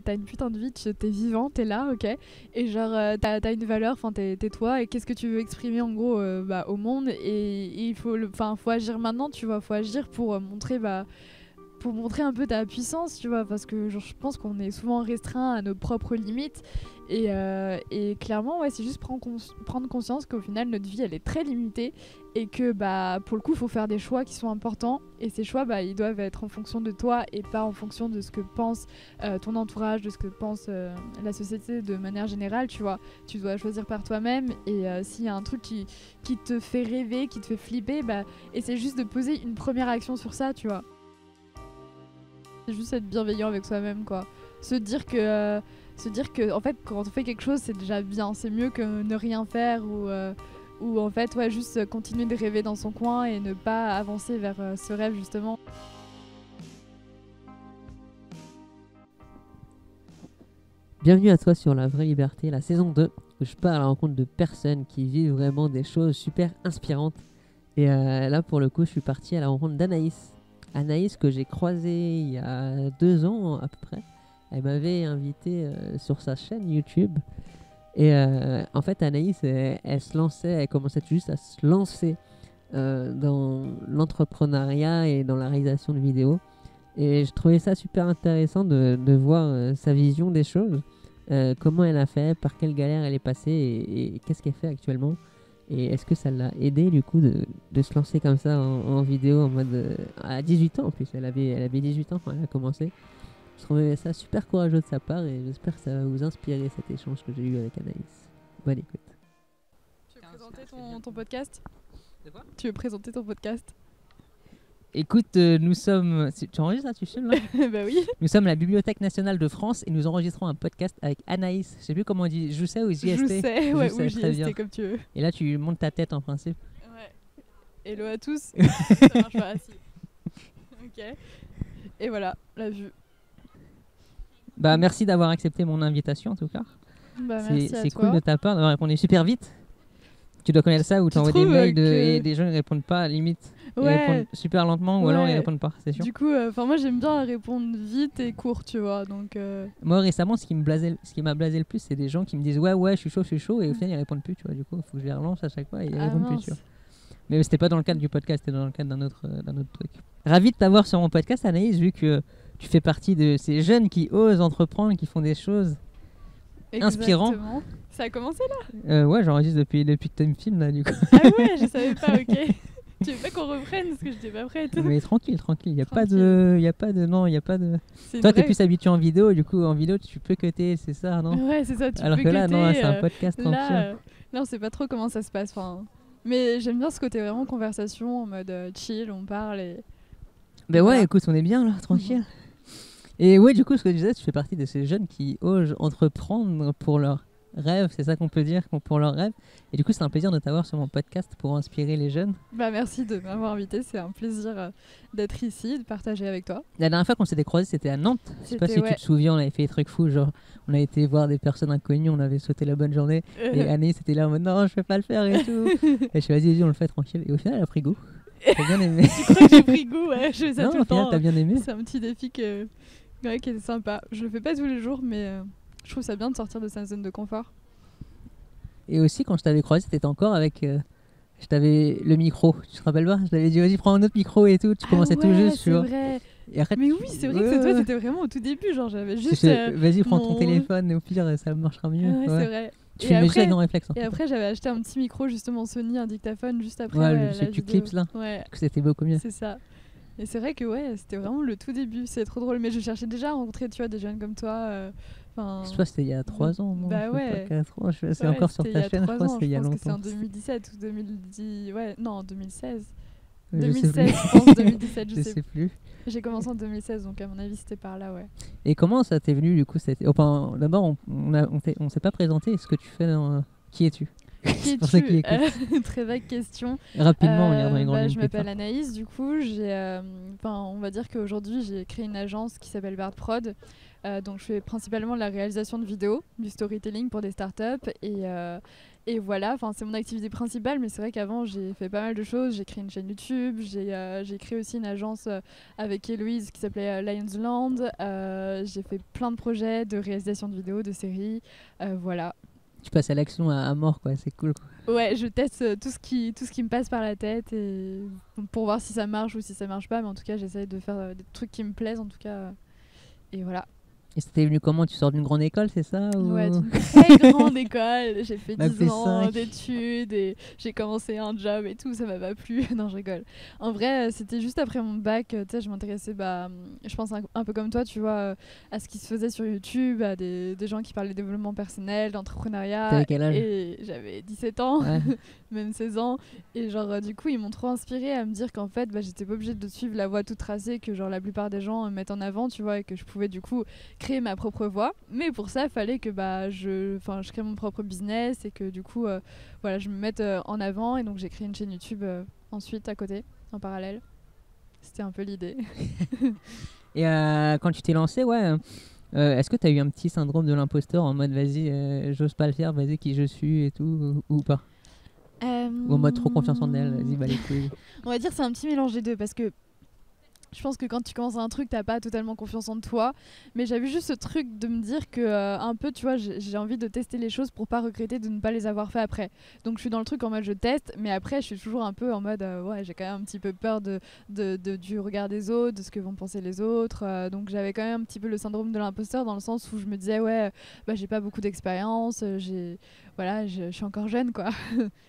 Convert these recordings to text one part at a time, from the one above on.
T'as une putain de vie, t'es vivant, t'es là, ok. Et genre, t'as une valeur, enfin, t'es toi, et qu'est-ce que tu veux exprimer en gros au monde. Et il faut agir maintenant, tu vois, faut agir pour montrer un peu ta puissance, tu vois, parce que genre, je pense qu'on est souvent restreint à nos propres limites. Et clairement, ouais, c'est juste prendre conscience qu'au final, notre vie, elle est très limitée et que pour le coup, il faut faire des choix qui sont importants. Et ces choix, ils doivent être en fonction de toi et pas en fonction de ce que pense ton entourage, de ce que pense la société de manière générale, tu vois. Tu dois choisir par toi-même et s'il y a un truc qui te fait rêver, qui te fait flipper, essaie juste de poser une première action sur ça, tu vois. C'est juste être bienveillant avec soi-même, quoi. Se dire que en fait, quand on fait quelque chose, c'est déjà bien. C'est mieux que ne rien faire ou en fait, ouais, juste continuer de rêver dans son coin et ne pas avancer vers ce rêve, justement. Bienvenue à toi sur La Vraie Liberté, la saison 2, où je pars à la rencontre de personnes qui vivent vraiment des choses super inspirantes. Et là, pour le coup, je suis parti à la rencontre d'Anaïs. Anaïs que j'ai croisée il y a 2 ans à peu près. Elle m'avait invité sur sa chaîne YouTube. Et en fait, Anaïs, elle se lançait, elle commençait juste à se lancer dans l'entrepreneuriat et dans la réalisation de vidéos. Et je trouvais ça super intéressant de voir sa vision des choses, comment elle a fait, par quelle galère elle est passée et qu'est-ce qu'elle fait actuellement. Et est-ce que ça l'a aidé du coup de se lancer comme ça en vidéo en mode à 18 ans en plus, elle avait 18 ans quand elle a commencé. Je trouvais ça super courageux de sa part et j'espère que ça va vous inspirer cet échange que j'ai eu avec Anaïs. Bonne écoute. Tu veux présenter ton podcast ? De quoi ? Tu veux présenter ton podcast ? Écoute, nous sommes... Tu enregistres là, tu filmes là ? Bah oui. Nous sommes à la Bibliothèque nationale de France et nous enregistrons un podcast avec Anaïs. Je sais plus comment on dit, JST ou JST. Je sais, ou très bien. JST comme tu veux. Et là, tu montes ta tête en principe. Ouais. Hello à tous. Ça marche pas, si. Ok. Et voilà, la vue. Bah, merci d'avoir accepté mon invitation en tout cas. Merci à c'est toi. cool de ta part d'avoir répondu super vite. Tu dois connaître ça où tu envoies des mails et des gens ne répondent pas, limite. Ils répondent super lentement ou alors ils répondent pas, c'est sûr. Du coup, moi j'aime bien répondre vite et court, tu vois. Donc, Moi récemment, ce qui m'a blasé le plus, c'est des gens qui me disent ouais, je suis chaud et au final ils répondent plus, tu vois. Du coup, il faut que je les relance à chaque fois et ils répondent plus, tu vois. Mais c'était pas dans le cadre du podcast, c'était dans le cadre d'un autre truc. Ravi de t'avoir sur mon podcast, Anaïs, vu que tu fais partie de ces jeunes qui osent entreprendre, qui font des choses inspirantes. Ça a commencé là Ouais, j'enregistre depuis que tu me filmes là, du coup. Ah ouais, je savais pas, ok. Tu veux pas qu'on reprenne parce que j'étais pas prête. Mais tranquille, y a pas de. Toi, t'es plus habitué en vidéo, du coup, en vidéo, tu peux cutter, c'est ça, non ? Ouais, c'est ça, tu Alors peux que là, cutter, non, c'est un podcast tranquille. Là, on sait pas trop comment ça se passe. Mais j'aime bien ce côté vraiment conversation, en mode chill, on parle et. Bah ouais, écoute, on est bien là, tranquille. Et ouais, du coup, ce que je disais, tu fais partie de ces jeunes qui osent entreprendre pour leur rêve, c'est ça qu'on peut dire, pour leur rêve. Et du coup, c'est un plaisir de t'avoir sur mon podcast pour inspirer les jeunes. Bah merci de m'avoir invité, c'est un plaisir d'être ici, de partager avec toi. La dernière fois qu'on s'était croisés, c'était à Nantes. Je sais pas si tu te souviens, on avait fait des trucs fous, genre on a été voir des personnes inconnues, on avait sauté la bonne journée. Et Anaïs était là en mode non, je vais pas le faire et tout. Et je suis vas-y, on le fait tranquille. Et au final, elle a pris goût. T'as bien aimé. Tu crois que j'ai pris goût? Ouais, je fais ça tout le temps. T'as bien aimé. C'est un petit défi qui est sympa. Je le fais pas tous les jours, mais je trouve ça bien de sortir de sa zone de confort. Et aussi, quand je t'avais croisé, t'étais encore avec. Je t'avais le micro. Tu te rappelles pas? Je t'avais dit, vas-y, prends un autre micro et tout. Tu commençais tout juste, tu vois. Vrai. Et après, mais oui, c'est vrai que toi, c'était vraiment au tout début. Genre, j'avais juste. Vas-y, prends ton téléphone et au pire, ça marchera mieux. Ouais, c'est vrai. Tu filmais juste avec un réflexe. Et après, j'avais acheté un petit micro, justement Sony, un dictaphone, juste après. Ouais, celui que tu clips là. Ouais. C'était beaucoup mieux. C'est ça. Et c'est vrai que c'était vraiment le tout début. C'est trop drôle. Mais je cherchais déjà à rencontrer, tu vois, des jeunes comme toi. Je crois que c'était il y a 3 ans, non? Bah ouais. 4 ans, c'est encore sur ta chaîne, je crois que c'était il y a longtemps. Je pense que c'est en 2017 ou 2010. Ouais, non, en 2016. Je 2016, je pense, 2017, je sais plus. J'ai commencé en 2016, donc à mon avis, c'était par là, ouais. Et comment ça t'est venu, du coup? D'abord, on s'est pas présenté. Ce que tu fais dans... Qui es-tu? Qui es-tu? Très vague question. Rapidement, on dans les grandes lignes. Je m'appelle Anaïs, du coup, on va dire qu'aujourd'hui, j'ai créé une agence qui s'appelle Bard Prod. Donc je fais principalement de la réalisation de vidéos, du storytelling pour des startups Et voilà, c'est mon activité principale, mais c'est vrai qu'avant j'ai fait pas mal de choses. J'ai créé une chaîne YouTube, j'ai créé aussi une agence avec Héloïse qui s'appelait Lions Land. J'ai fait plein de projets de réalisation de vidéos, de séries, voilà. Tu passes à l'action à mort, quoi, c'est cool, quoi. Ouais, je teste tout ce qui me passe par la tête et pour voir si ça marche ou si ça marche pas, mais en tout cas j'essaye de faire des trucs qui me plaisent en tout cas, et voilà. Et c'était venu comment? Tu sors d'une grande école, c'est ça ou... Ouais, d'une très grande école. J'ai fait 10 ans 5. d'études et j'ai commencé un job et tout, ça m'a pas plu. Non, je rigole. En vrai, c'était juste après mon bac, tu sais, je m'intéressais, je pense un peu comme toi, tu vois, à ce qui se faisait sur YouTube, à des gens qui parlaient de développement personnel, d'entrepreneuriat. T'avais quel âge? Et j'avais 17 ans, Ouais. même 16 ans. Et genre, du coup, ils m'ont trop inspirée à me dire qu'en fait, j'étais pas obligée de suivre la voie toute tracée que genre la plupart des gens mettent en avant, tu vois, et que je pouvais du coup créer ma propre voie. Mais pour ça, il fallait que je crée mon propre business et que du coup, voilà, je me mette en avant. Et donc, j'ai créé une chaîne YouTube ensuite à côté, en parallèle. C'était un peu l'idée. Et quand tu t'es lancé, ouais, est-ce que tu as eu un petit syndrome de l'imposteur en mode vas-y, j'ose pas le faire, vas-y, qui je suis et tout, ou pas? Ou en mode trop confiance en elle, vas-y, bah les couilles. On va dire que c'est un petit mélange des deux parce que je pense que quand tu commences un truc, t'as pas totalement confiance en toi. Mais j'avais juste ce truc de me dire que, un peu, tu vois, j'ai envie de tester les choses pour pas regretter de ne pas les avoir fait après. Donc je suis dans le truc en mode je teste, mais après je suis toujours un peu en mode ouais, j'ai quand même un petit peu peur du regard des autres, de ce que vont penser les autres. Donc j'avais quand même un petit peu le syndrome de l'imposteur dans le sens où je me disais ouais, j'ai pas beaucoup d'expérience, voilà, je suis encore jeune quoi.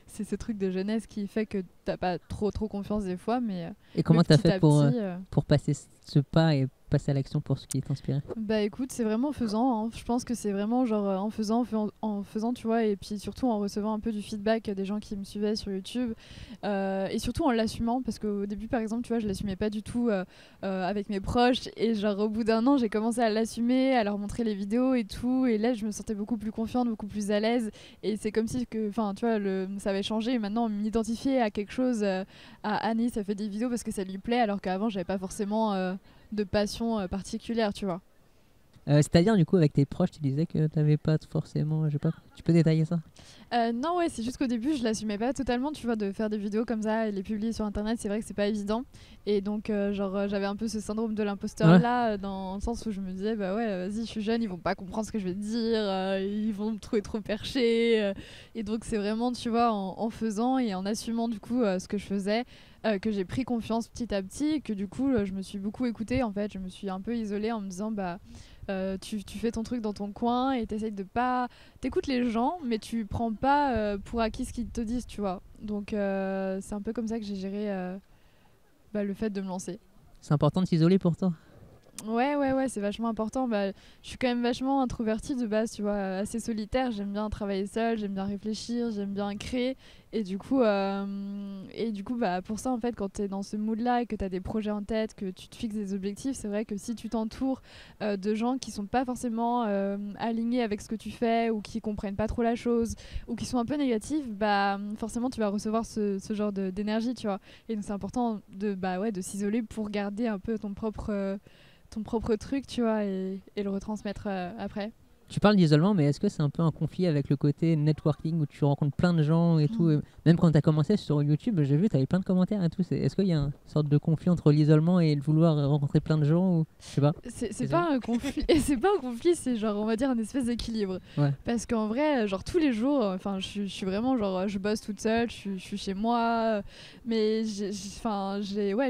C'est ce truc de jeunesse qui fait que t'as pas trop confiance des fois, mais Et comment t'as fait petit, pour passer ce pas et passer à l'action pour ce qui t'inspirait? Bah écoute, c'est vraiment en faisant, hein. Je pense que c'est vraiment genre en faisant, tu vois, et puis surtout en recevant un peu du feedback des gens qui me suivaient sur YouTube, et surtout en l'assumant, parce qu'au début par exemple, tu vois, je l'assumais pas du tout avec mes proches, et genre au bout d'un an, j'ai commencé à l'assumer, à leur montrer les vidéos et tout, et là je me sentais beaucoup plus confiante, beaucoup plus à l'aise, et c'est comme si que, enfin, tu vois, ça avait changé, et maintenant on m'identifiait à quelque chose, à Annie, ça fait des vidéos parce que ça lui plaît, alors qu'avant j'avais pas forcément de passion particulière, tu vois. C'est-à-dire, du coup, avec tes proches, tu disais que t'avais pas forcément, je sais pas, tu peux détailler ça? Non, ouais, c'est juste qu'au début, je l'assumais pas totalement, tu vois, de faire des vidéos comme ça et les publier sur internet, c'est vrai que c'est pas évident. Et donc, j'avais un peu ce syndrome de l'imposteur là, dans le sens où je me disais, bah ouais, vas-y, je suis jeune, ils vont pas comprendre ce que je vais dire, ils vont me trouver trop perché. Et donc, c'est vraiment, tu vois, en faisant et en assumant du coup ce que je faisais, que j'ai pris confiance petit à petit, et que du coup, je me suis beaucoup écoutée, en fait, je me suis un peu isolée en me disant, tu fais ton truc dans ton coin et t'essayes de pas... T'écoutes les gens, mais tu prends pas pour acquis ce qu'ils te disent, tu vois. Donc c'est un peu comme ça que j'ai géré le fait de me lancer. C'est important de s'isoler pour toi? Ouais, c'est vachement important. Je suis quand même vachement introvertie de base, tu vois, assez solitaire. J'aime bien travailler seule, j'aime bien réfléchir, j'aime bien créer. Et du coup, pour ça, en fait, quand tu es dans ce mood-là et que tu as des projets en tête, que tu te fixes des objectifs, c'est vrai que si tu t'entoures de gens qui sont pas forcément alignés avec ce que tu fais ou qui comprennent pas trop la chose ou qui sont un peu négatifs, forcément, tu vas recevoir ce genre d'énergie, tu vois. Et donc, c'est important de s'isoler pour garder un peu ton propre truc, tu vois, et le retransmettre après. Tu parles d'isolement, mais est-ce que c'est un peu un conflit avec le côté networking où tu rencontres plein de gens et tout? Même quand tu as commencé sur YouTube, j'ai vu, tu avais plein de commentaires et tout. Est-ce qu'il y a une sorte de conflit entre l'isolement et le vouloir rencontrer plein de gens ou... Je sais pas. C'est pas un conflit, c'est pas un conflit, c'est genre, on va dire, un espèce d'équilibre. Ouais. Parce qu'en vrai, genre, tous les jours, je suis vraiment, genre, je bosse toute seule, je suis chez moi, mais je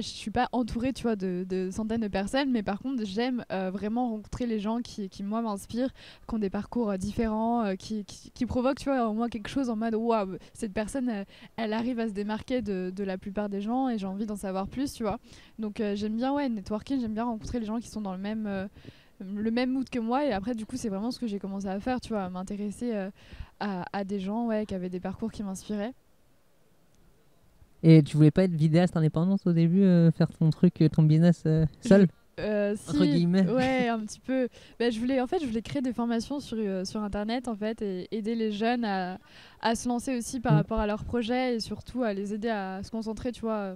suis pas entourée, tu vois, de centaines de personnes, mais par contre, j'aime vraiment rencontrer les gens qui moi, m'inspirent, qui ont des parcours différents, qui provoquent, tu vois, en moi quelque chose en mode waouh, cette personne elle arrive à se démarquer de la plupart des gens et j'ai envie d'en savoir plus, tu vois. Donc j'aime bien networking, j'aime bien rencontrer les gens qui sont dans le même mood que moi, et après du coup c'est vraiment ce que j'ai commencé à faire, tu vois, à m'intéresser à des gens qui avaient des parcours qui m'inspiraient. Et tu voulais pas être vidéaste indépendante au début, faire ton truc, ton business seul? Entre guillemets. Ouais, un petit peu. Je voulais créer des formations sur internet en fait, et aider les jeunes à se lancer aussi par rapport à leurs projets, et surtout à les aider à se concentrer, tu vois,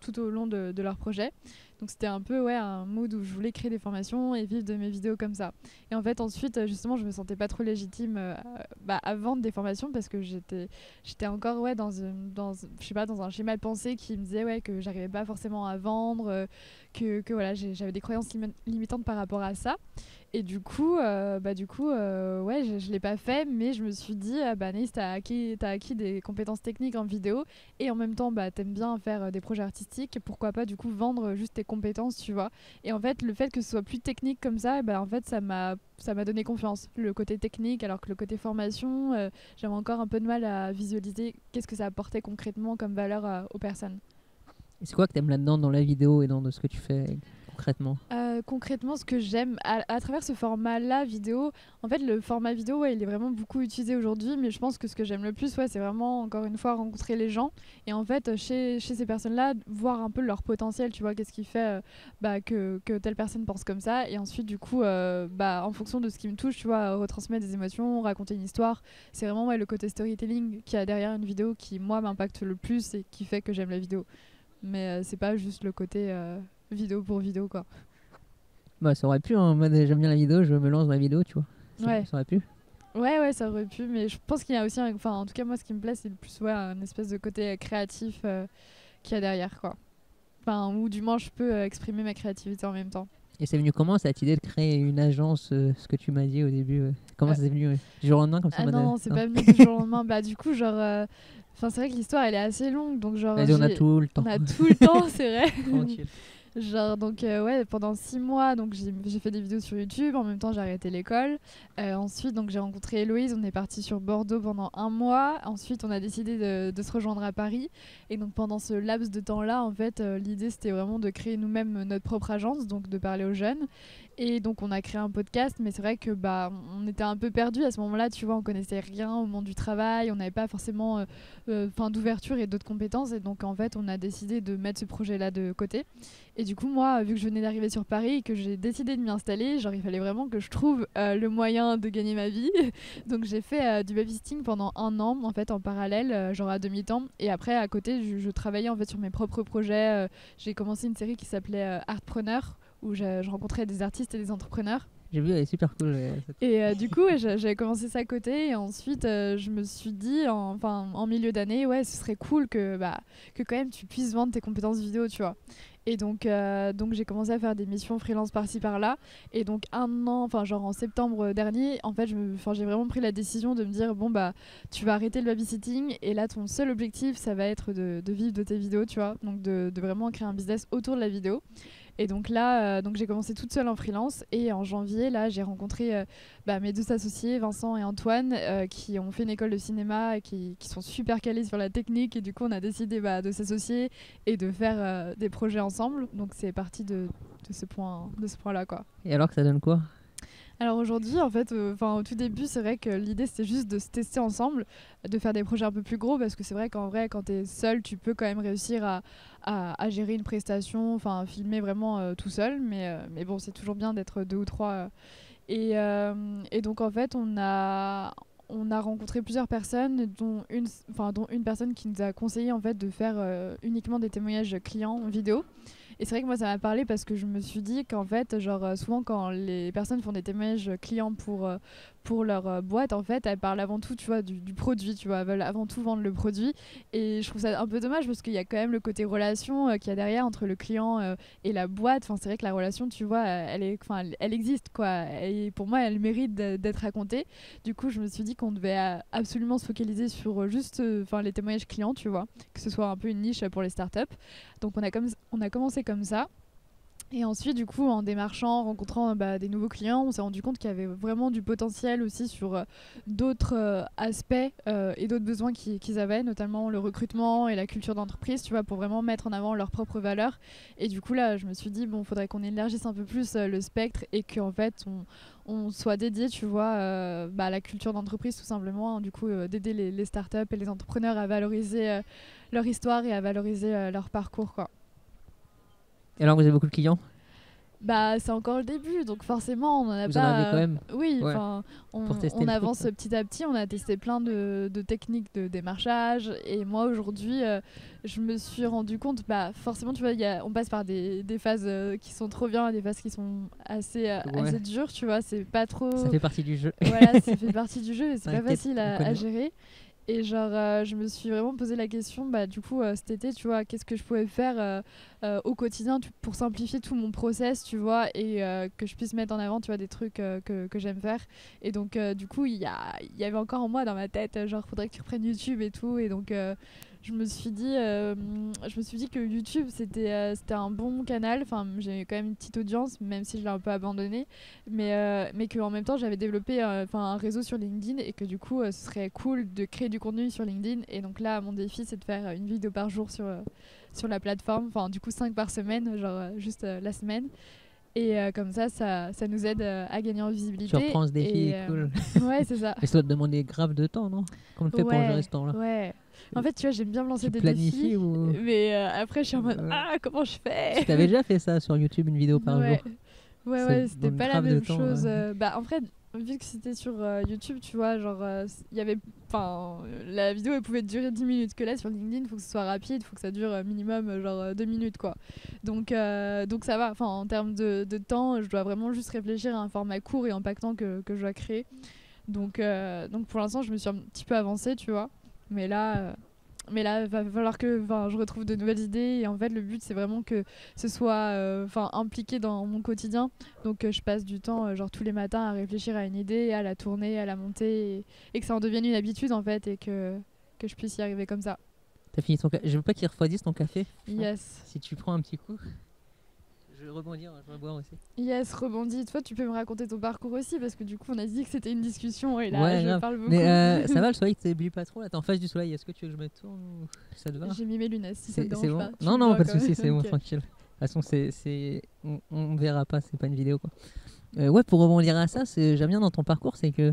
tout au long de leur projet. Donc c'était un peu un mood où je voulais créer des formations et vivre de mes vidéos comme ça. Et en fait ensuite justement je me sentais pas trop légitime à vendre des formations parce que j'étais encore je sais pas, dans un schéma de pensée qui me disait que j'arrivais pas forcément à vendre, que voilà, j'avais des croyances limitantes par rapport à ça. Et du coup, je l'ai pas fait, mais je me suis dit, Anaïs, t'as acquis des compétences techniques en vidéo, et en même temps, t'aimes bien faire des projets artistiques, pourquoi pas du coup vendre juste tes compétences, tu vois. Et en fait, le fait que ce soit plus technique comme ça, en fait, ça m'a donné confiance. Le côté technique, alors que le côté formation, j'avais encore un peu de mal à visualiser qu'est-ce que ça apportait concrètement comme valeur aux personnes. Et c'est quoi que t'aimes là-dedans dans la vidéo et dans ce que tu fais concrètement? Concrètement, ce que j'aime à travers ce format-là vidéo, en fait, le format vidéo, il est vraiment beaucoup utilisé aujourd'hui, mais je pense que ce que j'aime le plus, c'est vraiment, encore une fois, rencontrer les gens et en fait, chez ces personnes-là, voir un peu leur potentiel, tu vois, qu'est-ce qui fait que telle personne pense comme ça, et ensuite, du coup, en fonction de ce qui me touche, tu vois, retransmettre des émotions, raconter une histoire, c'est vraiment le côté storytelling qu'il y a derrière une vidéo qui, moi, m'impacte le plus et qui fait que j'aime la vidéo. Mais c'est pas juste le côté vidéo pour vidéo, quoi. Ça aurait pu, en mode j'aime bien la vidéo, je me lance dans la vidéo, tu vois. Ça aurait pu. Ouais, ça aurait pu, mais je pense qu'il y a aussi, en tout cas, moi, ce qui me plaît, c'est le plus un espèce de côté créatif qu'il y a derrière, quoi. Ou du moins, je peux exprimer ma créativité en même temps. Et c'est venu comment cette idée de créer une agence, ce que tu m'as dit au début Comment c'est venu du jour au lendemain comme ça? Non, c'est pas venu du jour au lendemain. Du coup, genre... c'est vrai que l'histoire, elle est assez longue, donc genre... Vas-y, on a tout le temps. On a tout le temps, c'est vrai. Tranquille. Genre, donc, pendant 6 mois, donc, j'ai fait des vidéos sur YouTube. En même temps, j'ai arrêté l'école. Ensuite, donc, j'ai rencontré Héloïse. On est parti sur Bordeaux pendant 1 mois. Ensuite, on a décidé de se rejoindre à Paris. Et donc, pendant ce laps de temps-là, en fait, l'idée, c'était vraiment de créer nous-mêmes notre propre agence, donc de parler aux jeunes. Et donc, on a créé un podcast. Mais c'est vrai que on était un peu perdus à ce moment-là. Tu vois, on connaissait rien au monde du travail. On n'avait pas forcément d'ouverture et d'autres compétences. Et donc, en fait, on a décidé de mettre ce projet-là de côté. Et du coup, moi, vu que je venais d'arriver sur Paris et que j'ai décidé de m'y installer, genre il fallait vraiment que je trouve le moyen de gagner ma vie. Donc j'ai fait du babysitting pendant 1 an, en fait, en parallèle, genre à demi-temps. Et après, à côté, je travaillais en fait sur mes propres projets. J'ai commencé une série qui s'appelait Artpreneur, où je rencontrais des artistes et des entrepreneurs. J'ai vu, elle est super cool. Et du coup, j'avais commencé ça à côté. Et ensuite, je me suis dit, en milieu d'année, ce serait cool que quand même tu puisses vendre tes compétences vidéo, tu vois. Et donc j'ai commencé à faire des missions freelance par-ci par-là. Et donc 1 an, genre en septembre dernier, en fait, j'ai vraiment pris la décision de me dire tu vas arrêter le babysitting et là ton seul objectif, ça va être de vivre de tes vidéos, tu vois. Donc de vraiment créer un business autour de la vidéo. Et donc là, j'ai commencé toute seule en freelance et en janvier, là, j'ai rencontré mes 2 associés, Vincent et Antoine, qui ont fait une école de cinéma et qui sont super calés sur la technique. Et du coup, on a décidé de s'associer et de faire des projets ensemble. Donc c'est parti de ce point-là, quoi. Et alors que ça donne quoi? Alors aujourd'hui, en fait, au tout début, c'est vrai que l'idée c'était juste de se tester ensemble, de faire des projets un peu plus gros, parce que c'est vrai qu'en vrai, quand t'es seul, tu peux quand même réussir à gérer une prestation, filmer vraiment tout seul, mais bon, c'est toujours bien d'être 2 ou 3. Et donc en fait, on a rencontré plusieurs personnes, dont une personne qui nous a conseillé en fait de faire uniquement des témoignages clients en vidéo. Et c'est vrai que moi ça m'a parlé parce que je me suis dit qu'en fait, souvent quand les personnes font des témoignages clients pour leur boîte, en fait, elles parlent avant tout, tu vois, du produit, tu vois, elles veulent avant tout vendre le produit. Et je trouve ça un peu dommage parce qu'il y a quand même le côté relation qu'il y a derrière entre le client et la boîte. C'est vrai que la relation, tu vois, elle existe, quoi. Et pour moi, elle mérite d'être racontée. Du coup, je me suis dit qu'on devait absolument se focaliser sur juste les témoignages clients, tu vois, que ce soit un peu une niche pour les startups. Donc on a commencé comme ça. Et ensuite, du coup, en démarchant, en rencontrant des nouveaux clients, on s'est rendu compte qu'il y avait vraiment du potentiel aussi sur d'autres aspects et d'autres besoins qu'ils avaient, notamment le recrutement et la culture d'entreprise, tu vois, pour vraiment mettre en avant leurs propres valeurs. Et du coup, là, je me suis dit, il faudrait qu'on élargisse un peu plus le spectre et qu'en fait, on soit dédié, tu vois, à la culture d'entreprise, tout simplement. Du coup, d'aider les startups et les entrepreneurs à valoriser leur histoire et à valoriser leur parcours, quoi. Et alors, vous avez beaucoup de clients? Bah, c'est encore le début, donc forcément, on en a Vous pas. en avez quand même. Oui, Ouais. enfin, Pour tester on le truc, avance quoi. petit à petit. On a testé plein de techniques de démarchage. Et moi, aujourd'hui, je me suis rendu compte, bah, forcément, tu vois, on passe par des phases qui sont trop bien, et des phases qui sont assez Ouais. dures, tu vois. C'est pas trop. Ça fait partie du jeu. Voilà, ça fait partie du jeu et c'est pas T'inquiète, facile on à connaît. gérer. Et genre, je me suis vraiment posé la question, bah, du coup, cet été, tu vois, qu'est-ce que je pouvais faire au quotidien pour simplifier tout mon process, tu vois, et que je puisse mettre en avant, tu vois, des trucs que j'aime faire. Et donc, du coup, il y avait encore en moi dans ma tête, genre, faudrait que tu reprennes YouTube et tout. Et donc, je me suis dit que YouTube, c'était un bon canal. Enfin, j'ai quand même une petite audience, même si je l'ai un peu abandonné. Mais qu'en même temps, j'avais développé un réseau sur LinkedIn et que du coup, ce serait cool de créer du contenu sur LinkedIn. Et donc là, mon défi, c'est de faire une vidéo par jour sur la plateforme. Enfin, du coup, 5 par semaine, genre juste la semaine. Et comme ça nous aide à gagner en Tu visibilité. reprends ce défi, Et, cool. ouais, c'est ça. Et ça doit te demander grave de temps, non? Comment tu fais pour gérer Ouais, ce temps-là? ouais. En fait, tu vois, j'aime bien me lancer Tu des planifies défis. ou... Mais après, je suis en mode, Ouais. comment je fais? Parce que t'avais déjà fait ça sur YouTube, une vidéo par Ouais. jour. Ouais, Ça ouais, c'était demande pas la grave de même temps. chose. Bah, en fait, vu que c'était sur YouTube, tu vois, genre, il y avait. Enfin, la vidéo, elle pouvait durer 10 minutes. Que là, sur LinkedIn, il faut que ce soit rapide, il faut que ça dure minimum, genre, 2 minutes, quoi. Donc ça va. Enfin, en termes de temps, je dois vraiment juste réfléchir à un format court et impactant que je dois créer. Donc pour l'instant, je me suis un petit peu avancée, tu vois. Mais là. Il va falloir que je retrouve de nouvelles idées. Et en fait, le but, c'est vraiment que ce soit impliqué dans mon quotidien. Donc, je passe du temps, genre tous les matins, à réfléchir à une idée, à la tourner, à la monter. Et que ça en devienne une habitude, en fait. Et que je puisse y arriver comme ça. T'as fini ton café? Je veux pas qu'il refroidisse ton café. Yes. Si tu prends un petit coup. Je vais rebondir, je vais boire aussi. Yes, rebondis. Toi, tu peux me raconter ton parcours aussi. Parce que du coup, on a dit que c'était une discussion. Et là, Ouais, je grave. parle beaucoup. Mais ça va, le soleil t'éblouit pas trop là, t'es en face du soleil. Est-ce que tu veux que je me tourne ou ça te va? J'ai mis mes lunettes, si ça te C'est dérange bon? pas. Tu Non, me non, vois pas de quand soucis, même. c'est bon, Ok. tranquille. De toute façon, on verra pas, c'est pas une vidéo quoi. Ouais, pour rebondir à ça, j'aime bien dans ton parcours, c'est que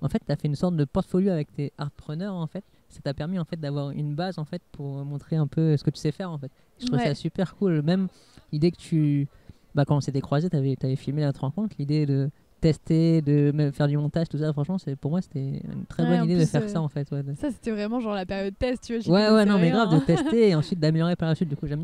en fait, t'as fait une sorte de portfolio avec tes artpreneurs en fait. Ça t'a permis en fait d'avoir une base en fait pour montrer un peu ce que tu sais faire en fait. Je trouve Ouais. ça super cool. Même l'idée que quand on s'était croisés, t'avais filmé notre rencontre, l'idée de tester, de même faire du montage, tout ça. Franchement, pour moi, c'était une très Ouais, bonne en idée de plus, faire ça en fait. Ouais, ça, c'était vraiment genre la période test, tu vois. J'y ouais, connaissais non, mais rien, grave, de hein. tester et ensuite d'améliorer par la suite. Du coup, j'aime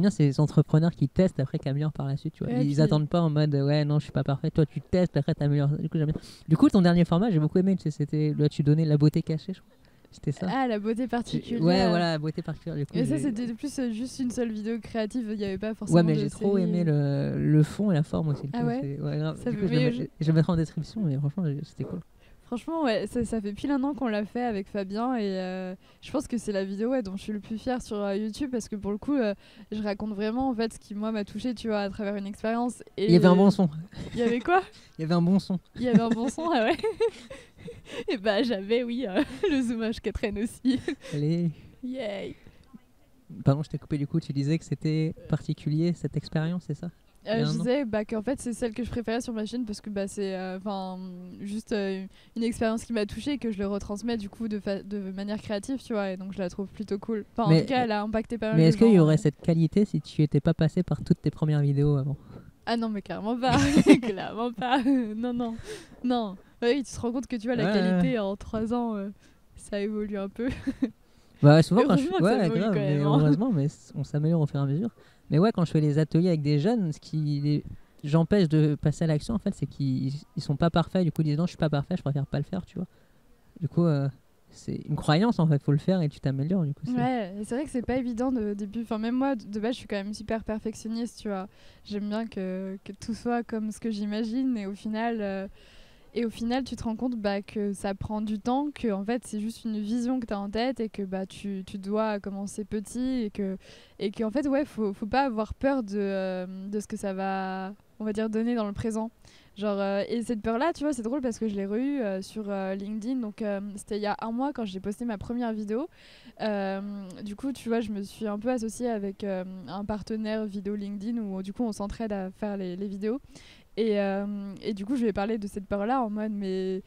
bien ces entrepreneurs qui testent après qui améliorent par la suite. Tu vois. Ouais, Ils puis- attendent pas en mode ouais, non, je suis pas parfait. Toi, tu testes, après t'améliores. Du coup, j'aime bien. Du coup, ton dernier format, j'ai beaucoup aimé. Tu sais, c'était là, tu donnais la beauté cachée, je crois. C'était ça. Ah, la beauté particulière. Ouais, voilà, la beauté particulière. Du coup, Et ça, c'était plus juste une seule vidéo créative. Il n'y avait pas forcément ouais, mais de j'ai trop série. aimé le fond et la forme aussi. Du Ah coup, ouais grave. Ça Du fait- coup, mais je le mettrai en description, mais franchement, c'était cool. Franchement, ouais, ça fait pile un an qu'on l'a fait avec Fabien. Et je pense que c'est la vidéo dont je suis le plus fière sur YouTube. Parce que pour le coup, je raconte vraiment en fait ce qui, moi, m'a touché, tu vois, à travers une expérience. Et Il y avait un bon son. Il y avait quoi? Il y avait un bon son. Il y avait un bon son, ah ouais. Et bah, j'avais, oui, le Zoom H4n aussi. Allez. Yay! Pardon, je t'ai coupé du coup. Tu disais que c'était particulier cette expérience, c'est ça? Je disais qu'en fait c'est celle que je préférais sur ma chaîne parce que c'est juste une expérience qui m'a touchée et que je le retransmets du coup de manière créative, tu vois, et donc je la trouve plutôt cool. Enfin, en tout cas, elle a impacté pas mal Mais de est-ce qu'il y gens, aurait cette qualité si tu étais pas passé par toutes tes premières vidéos avant? Ah non, mais carrément pas. Clairement pas. Non. Non. Oui, tu te rends compte que tu vois la Ouais. qualité en 3 ans, ça évolue un peu. Bah souvent quand Heureusement que ça évolue grave, quand mais même, hein. heureusement, mais on s'améliore au fur et à mesure. Mais ouais, quand je fais les ateliers avec des jeunes, j'empêche de passer à l'action en fait, c'est qu'ils sont pas parfaits. Du coup, ils disent non, je suis pas parfait, je préfère pas le faire, tu vois. Du coup, c'est une croyance en fait, faut le faire et tu t'améliores. Du coup, Ouais, et c'est vrai que c'est pas évident de début. Enfin, même moi, de base, je suis quand même super perfectionniste, tu vois. J'aime bien que tout soit comme ce que j'imagine, et au final, tu te rends compte que ça prend du temps, que en fait, c'est juste une vision que tu as en tête, et que tu dois commencer petit, et que en fait, ouais, faut pas avoir peur de ce que ça va, on va dire, donner dans le présent. Genre, et cette peur-là, tu vois, c'est drôle parce que je l'ai re-eue sur LinkedIn. Donc, c'était il y a un mois quand j'ai posté ma première vidéo. Du coup, tu vois, je me suis un peu associée avec un partenaire vidéo LinkedIn où, du coup, on s'entraide à faire les vidéos. Et du coup, je lui ai parlé de cette peur-là en mode, mais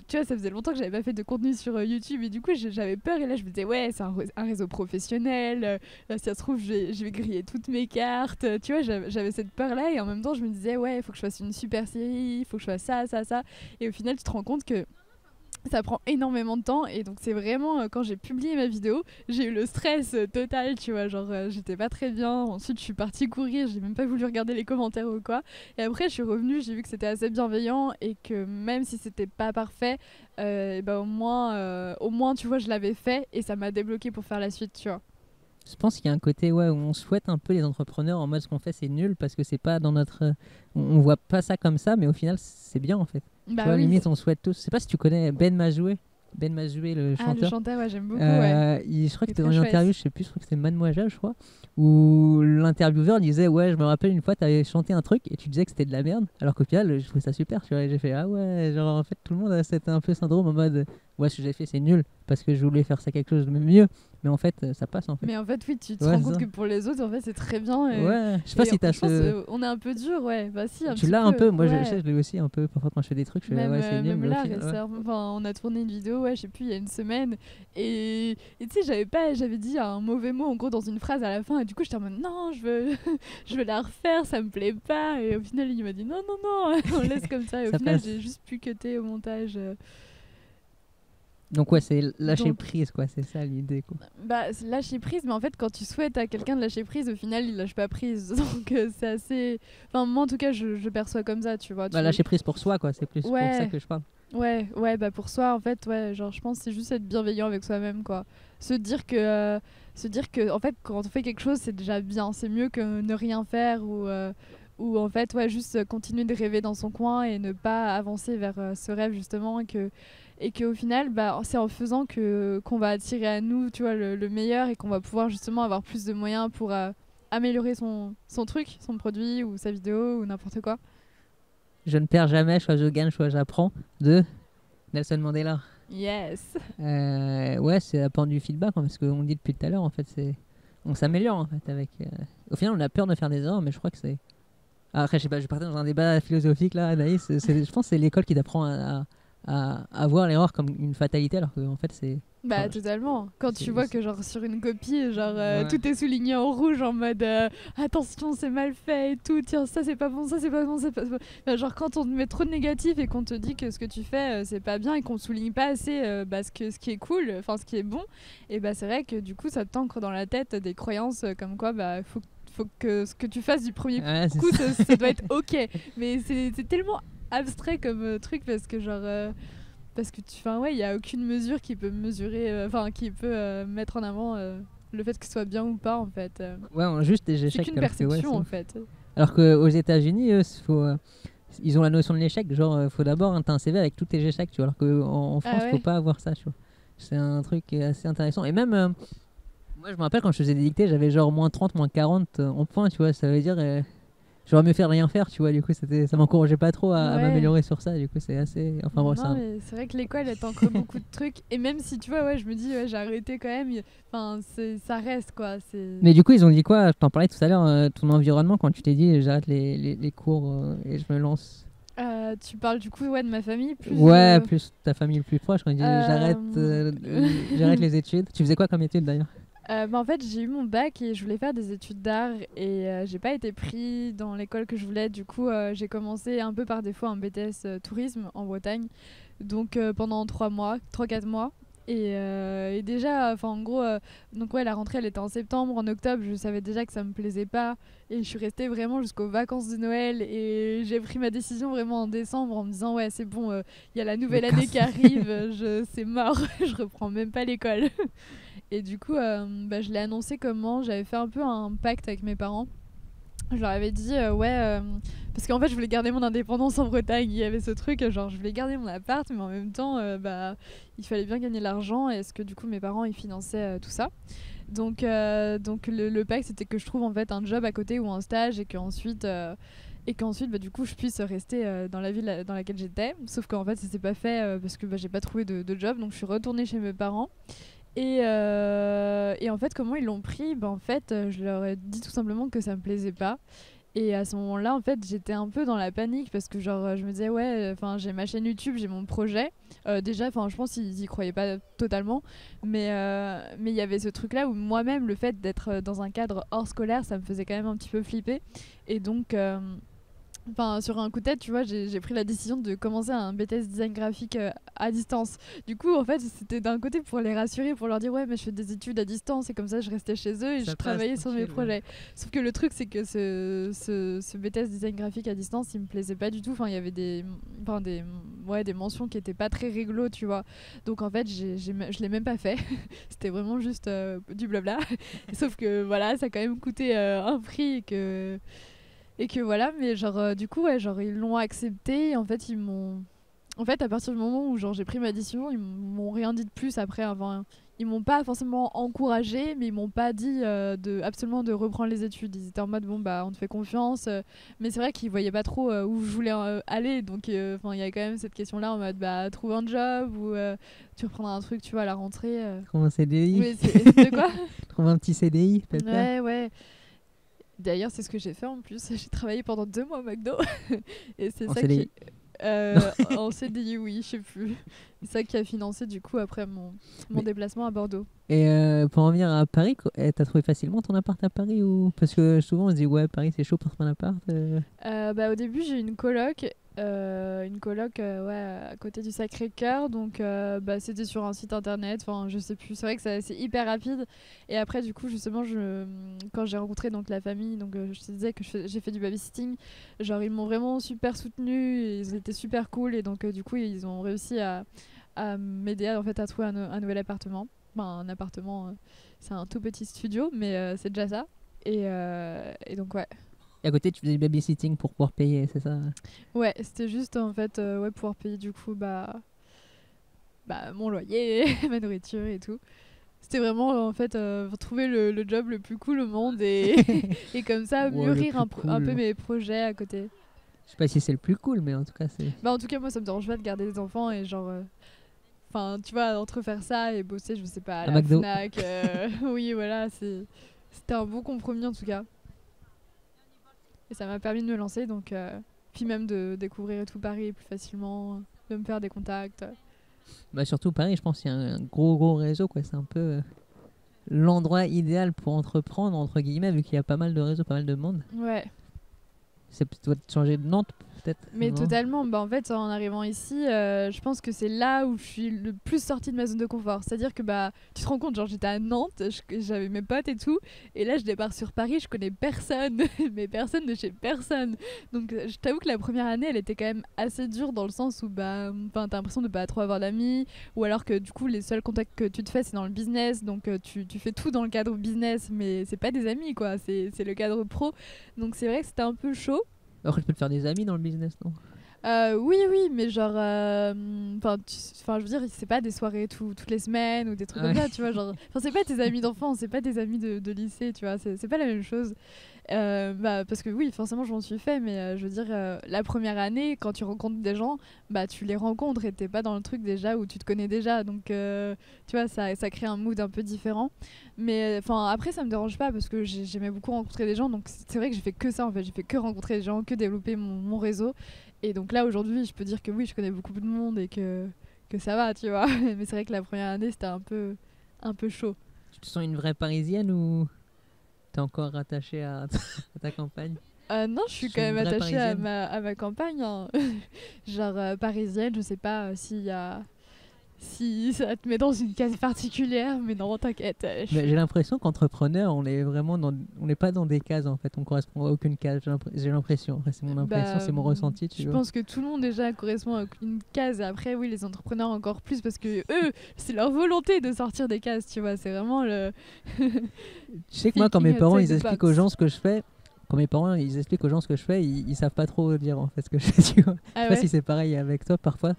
tu vois, ça faisait longtemps que j'avais pas fait de contenu sur YouTube et du coup j'avais peur et là je me disais ouais c'est un réseau professionnel, là si ça se trouve je vais griller toutes mes cartes, tu vois, j'avais cette peur là et en même temps je me disais ouais il faut que je fasse une super série, il faut que je fasse ça et au final tu te rends compte que ça prend énormément de temps et donc c'est vraiment quand j'ai publié ma vidéo j'ai eu le stress total, tu vois, genre j'étais pas très bien, ensuite je suis partie courir, j'ai même pas voulu regarder les commentaires ou quoi et après je suis revenue, j'ai vu que c'était assez bienveillant et que même si c'était pas parfait bah au moins tu vois je l'avais fait et ça m'a débloqué pour faire la suite, tu vois. Je pense qu'il y a un côté où on souhaite un peu les entrepreneurs en mode ce qu'on fait c'est nul parce que c'est pas dans notre. On voit pas ça comme ça, mais au final c'est bien en fait. Bah tu vois, oui. limite on souhaite tous. Je sais pas si tu connais Ben Mazoué. Ben Mazoué, le chanteur. Ah, le chanteur, ouais, j'aime beaucoup, ouais. Je crois que c'était très dans une interview, je sais plus, je crois que c'était Mademoiselle, je crois, où l'intervieweur disait ouais, je me rappelle une fois, t'avais chanté un truc et tu disais que c'était de la merde, alors qu'au final, je trouvais ça super, tu vois, et j'ai fait ah ouais, genre en fait tout le monde a cet un peu syndrome en mode ouais, ce que j'ai fait c'est nul parce que je voulais faire ça quelque chose de mieux, mais en fait ça passe en fait. Mais en fait, oui, tu te Ouais, rends c'est compte ça. que pour les autres, en fait, c'est très bien. Ouais, je sais pas si t'as je pense, ce. on est un peu dur, ouais. Bah si, un Tu petit l'as un peu, moi ouais. je sais, je l'ai aussi un peu. Parfois quand je fais des trucs, je fais Même, ouais, c'est nul. même Mais au là, final, ouais. enfin, on a tourné une vidéo, ouais, je sais plus, il y a une semaine. Et tu sais, j'avais dit un mauvais mot en gros dans une phrase à la fin. Et du coup, j'étais en mode non, je veux la refaire, ça me plaît pas. Et au final, il m'a dit non, non, non, on laisse comme ça. Et au Ça final, passe. j'ai juste pu cutter au montage. Donc ouais, c'est lâcher Donc- prise, quoi. C'est ça l'idée, quoi. Bah, c'est lâcher prise, mais en fait, quand tu souhaites à quelqu'un de lâcher prise, au final, il lâche pas prise. Donc, c'est assez. Enfin, moi, en tout cas, je perçois comme ça, tu vois. Bah, lâcher prise pour soi, quoi. C'est plus pour Ouais. ça que je parle. Ouais, bah pour soi, en fait, ouais, genre, je pense que c'est juste être bienveillant avec soi-même, quoi. Se dire que, en fait, quand on fait quelque chose, c'est déjà bien. C'est mieux que ne rien faire ou en fait, ouais, juste continuer de rêver dans son coin et ne pas avancer vers ce rêve, justement, et qu'au final, bah, c'est en faisant qu'on va attirer à nous, tu vois, le meilleur et qu'on va pouvoir, justement, avoir plus de moyens pour améliorer son truc, son produit ou sa vidéo ou n'importe quoi. Je ne perds jamais, soit je gagne, soit j'apprends. De Nelson Mandela. Yes. Ouais, c'est la porte du feedback, hein, parce qu'on dit depuis tout à l'heure, en fait, c'est on s'améliore en fait avec. Au final, on a peur de faire des erreurs, mais je crois que c'est. Ah, après, je sais pas, je partais dans un débat philosophique là, Anaïs. Je pense que c'est l'école qui t'apprend à voir l'erreur comme une fatalité, alors qu'en fait, c'est. Bah Enfin, totalement. Quand tu vois que genre sur une copie, genre Ouais. tout est souligné en rouge en mode attention c'est mal fait et tout, tiens ça c'est pas bon, ça c'est pas bon, c'est pas bon. Enfin, genre quand on te met trop de négatif et qu'on te dit que ce que tu fais c'est pas bien et qu'on souligne pas assez ce qui est cool, enfin ce qui est bon, et bah c'est vrai que du coup ça t'ancre dans la tête des croyances comme quoi bah faut que ce que tu fasses du premier Ouais, c'est coup ça. ça doit être ok. Mais c'est tellement abstrait comme truc parce que genre parce que ouais, il y a aucune mesure qui peut mesurer, qui peut mettre en avant le fait que ce soit bien ou pas en fait. Ouais, juste des C'est échecs. qu'une alors que, ouais, perception c'est- en fait. Alors qu'aux États-Unis, eux, ils ont la notion de l'échec. Genre, faut d'abord t'as un CV avec tous tes échecs, tu vois. Alors qu'en France, ouais. faut pas avoir ça, tu vois. C'est un truc assez intéressant. Et même, moi, je me rappelle quand je faisais des dictées, j'avais genre moins 30, moins 40 en points, tu vois. Ça veut dire, j'aurais mieux fait de rien faire, tu vois. Du coup, ça m'encourageait pas trop à Ouais. m'améliorer sur ça. Du coup, c'est assez. Enfin, bon, Non, mais c'est vrai que l'école elle t'ancre beaucoup de trucs et même si tu vois ouais je me dis ouais, j'ai arrêté quand même, enfin ça reste quoi. Mais du coup, ils ont dit quoi? Je t'en parlais tout à l'heure, ton environnement, quand tu t'es dit j'arrête les cours et je me lance. Tu parles du coup ouais de ma famille plus. Ouais, plus ta famille le plus proche. Quand ils disent Euh, j'arrête les études. Tu faisais quoi comme études d'ailleurs? Bah en fait, j'ai eu mon bac et je voulais faire des études d'art et j'ai pas été pris dans l'école que je voulais. Du coup, j'ai commencé un peu par défaut un BTS tourisme en Bretagne. Donc pendant 3-4 mois. Et déjà, enfin en gros, donc ouais, la rentrée elle était en septembre, en octobre, je savais déjà que ça me plaisait pas et je suis restée vraiment jusqu'aux vacances de Noël et j'ai pris ma décision vraiment en décembre en me disant ouais c'est bon, il y a la nouvelle Me année casse. qui arrive, c'est mort, je reprends même pas l'école. Et du coup, je l'ai annoncé comment j'avais fait un peu un pacte avec mes parents. Je leur avais dit parce qu'en fait je voulais garder mon indépendance en Bretagne, il y avait ce truc genre je voulais garder mon appart mais en même temps il fallait bien gagner de l'argent et est-ce que du coup mes parents ils finançaient tout ça. Donc le pacte c'était que je trouve en fait un job à côté ou un stage et qu'ensuite du coup je puisse rester dans la ville dans laquelle j'étais, sauf qu'en fait ça s'est pas fait parce que j'ai pas trouvé de job, donc je suis retournée chez mes parents. Et en fait, comment ils l'ont pris ? En fait, je leur ai dit tout simplement que ça me plaisait pas Et à ce moment-là, en fait, j'étais un peu dans la panique parce que genre je me disais ouais, enfin j'ai ma chaîne YouTube, j'ai mon projet. Déjà, enfin je pense qu'ils y croyaient pas totalement, mais il y avait ce truc-là où moi-même le fait d'être dans un cadre hors scolaire, ça me faisait quand même un petit peu flipper. Et donc enfin, sur un coup de tête, tu vois, j'ai pris la décision de commencer un BTS design graphique à distance. Du coup, en fait, c'était d'un côté pour les rassurer, pour leur dire ouais, mais je fais des études à distance et comme ça, je restais chez eux et Ça je passe, travaillais sur mes tranquille, projets. Sauf que le truc, c'est que ce BTS design graphique à distance, il me plaisait pas du tout. Enfin, il y avait des mentions qui étaient pas très réglo, tu vois. Donc en fait, je l'ai même pas fait. C'était vraiment juste du blabla. Sauf que voilà, ça a quand même coûté un prix et que voilà, mais genre du coup ouais, genre ils l'ont accepté et en fait en fait à partir du moment où genre j'ai pris ma décision, ils m'ont rien dit de plus après. Enfin, ils m'ont pas forcément encouragé, mais ils m'ont pas dit absolument de reprendre les études. Ils étaient en mode bon bah on te fait confiance, mais c'est vrai qu'ils voyaient pas trop où je voulais aller, donc enfin il y a quand même cette question là en mode bah trouve un job ou tu reprendras un truc, tu vois, à la rentrée. Trouve un CDI. Oui, de quoi? Trouve un petit CDI, peut-être. Ouais. D'ailleurs, c'est ce que j'ai fait en plus. J'ai travaillé pendant 2 mois au McDo. Et c'est En ça CDI. en CDI, oui, je sais plus. C'est ça qui a financé du coup après mon déplacement à Bordeaux. Et pour en venir à Paris, t'as trouvé facilement ton appart à Paris ou parce que souvent on se dit ouais Paris c'est chaud pour trouver un appart. Bah, au début, j'ai eu une coloc. Ouais, à côté du Sacré-Cœur. Donc, bah, c'était sur un site internet. Enfin, je sais plus. C'est vrai que c'est hyper rapide. Et après, du coup, justement, quand j'ai rencontré donc, la famille, donc, je te disais que j'ai fait du babysitting. Genre, ils m'ont vraiment super soutenue. Ils étaient super cool. Et donc, du coup, ils ont réussi à m'aider en fait, à trouver un nouvel appartement. Enfin, un appartement, c'est un tout petit studio, mais c'est déjà ça. Et donc, ouais. Et à côté tu faisais du babysitting pour pouvoir payer, c'est ça? Ouais, c'était juste en fait ouais, pouvoir payer du coup mon loyer, ma nourriture et tout. C'était vraiment en fait trouver le job le plus cool au monde et, et comme ça Ouais, le mûrir plus un peu cool. mes projets à côté. Je sais pas si c'est le plus cool, mais en tout cas c'est. Bah en tout cas moi ça me dérange pas de garder des enfants et genre enfin tu vois entre faire ça et bosser je sais pas à À la McDo. Fnac oui voilà c'était un bon compromis en tout cas. Et ça m'a permis de me lancer donc puis même de découvrir tout Paris plus facilement, de me faire des contacts. Bah surtout Paris, je pense qu'il y a un gros réseau quoi. C'est un peu l'endroit idéal pour entreprendre entre guillemets vu qu'il y a pas mal de réseaux, pas mal de monde. Ouais. C'est peut-être changer de Nantes peut-être. Mais non totalement, bah en fait en arrivant ici, je pense que c'est là où je suis le plus sortie de ma zone de confort. C'est-à-dire que bah tu te rends compte, genre j'étais à Nantes, j'avais mes potes et tout, et là je débarque sur Paris, je connais personne, mais personne de chez personne. Donc je t'avoue que la première année elle était quand même assez dure dans le sens où bah t'as l'impression de pas trop avoir d'amis, ou alors que du coup les seuls contacts que tu te fais c'est dans le business, donc tu fais tout dans le cadre business, mais c'est pas des amis quoi, c'est le cadre pro. Donc c'est vrai que c'était un peu chaud. Après tu peux te faire des amis dans le business, non? Oui, mais genre, je veux dire, c'est pas des soirées toutes les semaines ou des trucs Ouais. comme ça, tu vois, genre, c'est pas tes amis d'enfance, c'est pas tes amis de lycée, tu vois, c'est pas la même chose. Parce que oui, forcément, je m'en suis fait, mais je veux dire, la première année, quand tu rencontres des gens, bah, tu les rencontres et t'es pas dans le truc déjà où tu te connais déjà, donc, tu vois, ça crée un mood un peu différent. Mais enfin, après, ça me dérange pas parce que j'aimais beaucoup rencontrer des gens, donc c'est vrai que j'ai fait que ça en fait, j'ai fait que rencontrer des gens, que développer mon réseau. Et donc là, aujourd'hui, je peux dire que oui, je connais beaucoup de monde et que ça va, tu vois. Mais c'est vrai que la première année, c'était un peu chaud. Tu te sens une vraie Parisienne ou t'es encore rattachée à ta campagne? Non, je suis Je quand suis une même vraie attachée à Parisienne. ma campagne. Hein. Genre parisienne, je sais pas si ça te met dans une case particulière, mais non, t'inquiète. Mais j'ai l'impression qu'entrepreneur, on est vraiment on n'est pas dans des cases en fait, on correspond à aucune case. J'ai l'impression, enfin, c'est mon impression, c'est mon ressenti, tu je vois. pense que tout le monde déjà correspond à une case. Et après, oui, les entrepreneurs encore plus parce que eux, c'est leur volonté de sortir des cases, tu vois. C'est vraiment le. Tu sais que moi, quand mes Thinking parents outside ils the expliquent box. aux gens ce que je fais, quand mes parents ils expliquent aux gens ce que je fais, ils savent pas trop dire en fait ce que je fais, tu vois. Je Ah sais pas ouais. si c'est pareil avec toi parfois.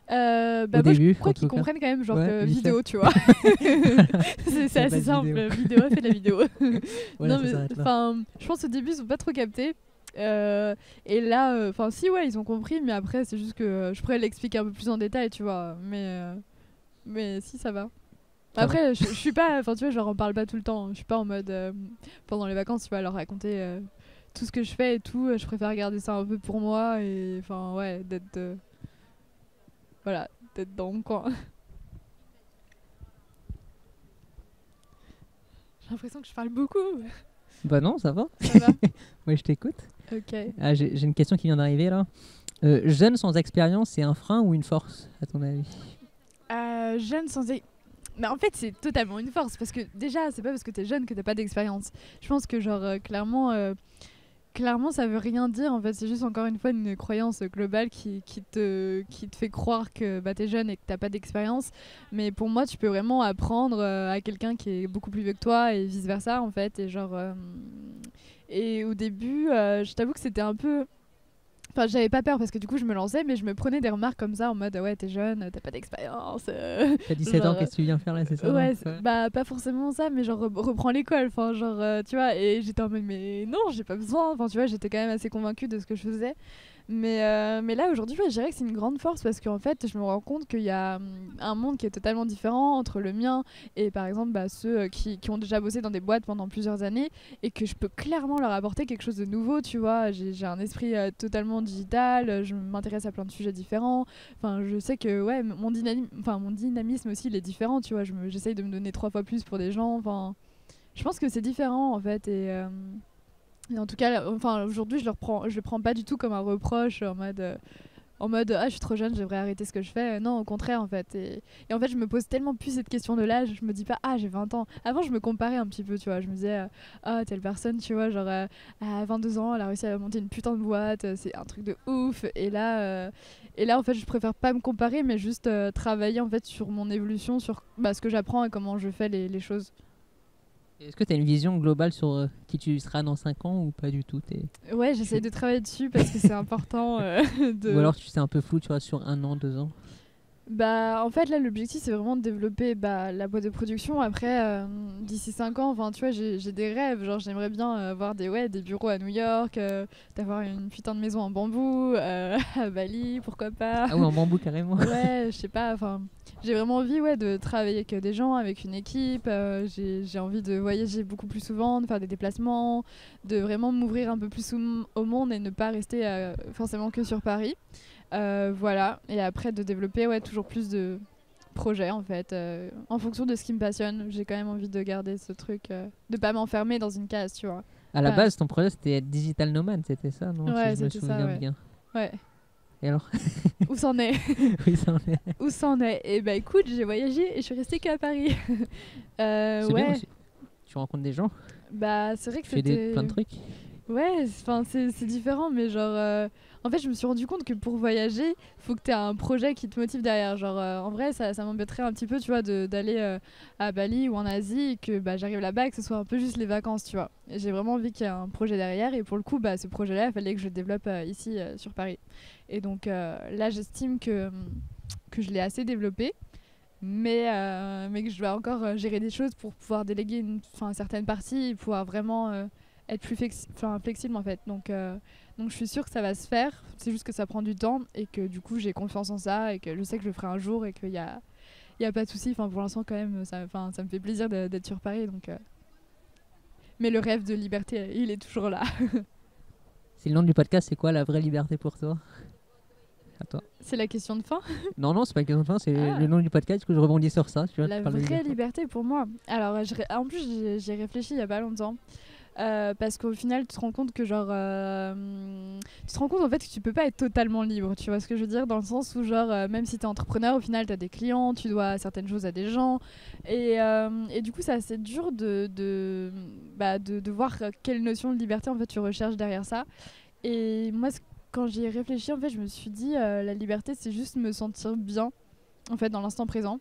Au Au début, je crois en qu'ils tout cas. comprennent quand même, genre Ouais, que vite vidéo, tu vois. c'est La assez base simple. vidéo. Vidéo, fais de la vidéo. Voilà, Non, ça mais s'arrête là. enfin, je pense au début, ils ont pas trop capté. Et là, enfin, si, ouais, ils ont compris, mais après, c'est juste que je pourrais l'expliquer un peu plus en détail, tu vois. Mais si, ça va. Ça Après, je suis pas, enfin, tu vois, je leur en parle pas tout le temps. Je suis pas en mode pendant les vacances, tu vois, leur raconter tout ce que je fais et tout, je préfère garder ça un peu pour moi et enfin ouais, d'être voilà, d'être dans mon coin. J'ai l'impression que je parle beaucoup. Bah non, ça va. Ça va? Ouais, je t'écoute. Ok. Ah, j'ai une question qui vient d'arriver là. Jeune sans expérience, c'est un frein ou une force, à ton avis? Jeune sans... Mais en fait, c'est totalement une force parce que déjà, c'est pas parce que t'es jeune que t'as pas d'expérience. Je pense que genre clairement, ça veut rien dire. En fait, c'est juste encore une fois une croyance globale qui te fait croire que bah, t'es jeune et que t'as pas d'expérience. Mais pour moi, tu peux vraiment apprendre à quelqu'un qui est beaucoup plus vieux que toi et vice versa en fait. Et genre, et au début, je t'avoue que c'était un peu. Enfin, j'avais pas peur parce que du coup, je me lançais, mais je me prenais des remarques comme ça en mode ouais, t'es jeune, t'as pas d'expérience. T'as 17 ans, qu'est-ce que tu viens faire là, c'est ça? Ouais, bah pas forcément ça, mais genre reprends l'école. Enfin, genre, tu vois, et j'étais en mode mais non, j'ai pas besoin. Enfin, tu vois, j'étais quand même assez convaincue de ce que je faisais. Mais là, aujourd'hui, ouais, je dirais que c'est une grande force parce qu'en fait, je me rends compte qu'il y a un monde qui est totalement différent entre le mien et par exemple bah, ceux qui ont déjà bossé dans des boîtes pendant plusieurs années et que je peux clairement leur apporter quelque chose de nouveau, tu vois. J'ai un esprit totalement digital, je m'intéresse à plein de sujets différents. Enfin, je sais que ouais, mon dynamisme aussi, il est différent, tu vois. J'essaye de me donner 3 fois plus pour des gens. Enfin, je pense que c'est différent en fait et en tout cas, enfin, aujourd'hui, je le prends pas du tout comme un reproche en mode ah, je suis trop jeune, je devrais arrêter ce que je fais. Non, au contraire, en fait. Et en fait, je me pose tellement plus cette question de l'âge. Je me dis pas, ah, j'ai 20 ans. Avant, je me comparais un petit peu, tu vois. Je me disais, ah, telle personne, tu vois, genre, à 22 ans, elle a réussi à monter une putain de boîte, c'est un truc de ouf. Et là, en fait, je préfère pas me comparer, mais juste travailler, en fait, sur mon évolution, sur bah, ce que j'apprends et comment je fais les choses. Est-ce que tu as une vision globale sur qui tu seras dans 5 ans ou pas du tout? Ouais, j'essaie de travailler dessus parce que c'est important de... Ou alors tu sais un peu flou, tu vois, sur 1 an, 2 ans? Bah, en fait, là, l'objectif, c'est vraiment de développer bah, la boîte de production. Après, d'ici 5 ans, enfin, tu vois, j'ai des rêves. Genre, j'aimerais bien avoir des bureaux à New York, d'avoir une putain de maison en bambou, à Bali, pourquoi pas. Ah oui, en bambou carrément. Ouais, je sais pas, enfin... J'ai vraiment envie de travailler avec des gens, avec une équipe. J'ai envie de voyager beaucoup plus souvent, de faire des déplacements, de vraiment m'ouvrir un peu plus au monde et ne pas rester forcément que sur Paris. Voilà, et après de développer toujours plus de projets en fait, en fonction de ce qui me passionne. J'ai quand même envie de garder ce truc, de pas m'enfermer dans une case, tu vois. À la base, ton projet c'était être digital nomade, c'était ça, non? Ouais, si je me c'était souviens ça, ouais. bien. Ouais. Et alors? Où c'en est? Oui, ça en est. Où c'en est? Et bah écoute, j'ai voyagé et je suis restée qu'à Paris. C'est bien aussi. Tu rencontres des gens? Bah c'est vrai que tu fais plein de trucs? Ouais, enfin c'est différent, mais genre en fait je me suis rendu compte que pour voyager, faut que tu aies un projet qui te motive derrière. Genre en vrai ça m'embêterait un petit peu, tu vois, d'aller à Bali ou en Asie et que bah, j'arrive là-bas et que ce soit un peu juste les vacances, tu vois. Et j'ai vraiment envie qu'il y ait un projet derrière et pour le coup bah ce projet-là, il fallait que je le développe ici sur Paris. Et donc là j'estime que je l'ai assez développé. Mais que je dois encore gérer des choses pour pouvoir déléguer une certaine partie et pouvoir vraiment être plus flexible en fait. Donc je suis sûre que ça va se faire. C'est juste que ça prend du temps et que du coup j'ai confiance en ça et que je sais que je le ferai un jour et qu'il y a pas de souci. Enfin pour l'instant quand même ça me fait plaisir d'être sur Paris donc. Mais le rêve de liberté il est toujours là. C'est le nom du podcast, c'est quoi la vraie liberté pour toi? À toi. C'est la question de fin? Non, c'est pas la question de fin, c'est le nom du podcast, que je rebondis sur ça. Tu vois, la vraie liberté pour moi. Alors, en plus, j'y ai réfléchi il y a pas longtemps. Parce qu'au final, tu te rends compte que genre... tu te rends compte en fait que tu peux pas être totalement libre. Tu vois ce que je veux dire? Dans le sens où genre, même si t'es entrepreneur, au final, t'as des clients, tu dois certaines choses à des gens. Et du coup, c'est assez dur de voir quelle notion de liberté en fait tu recherches derrière ça. Et moi, quand j'y ai réfléchi, en fait, je me suis dit la liberté, c'est juste me sentir bien, en fait, dans l'instant présent.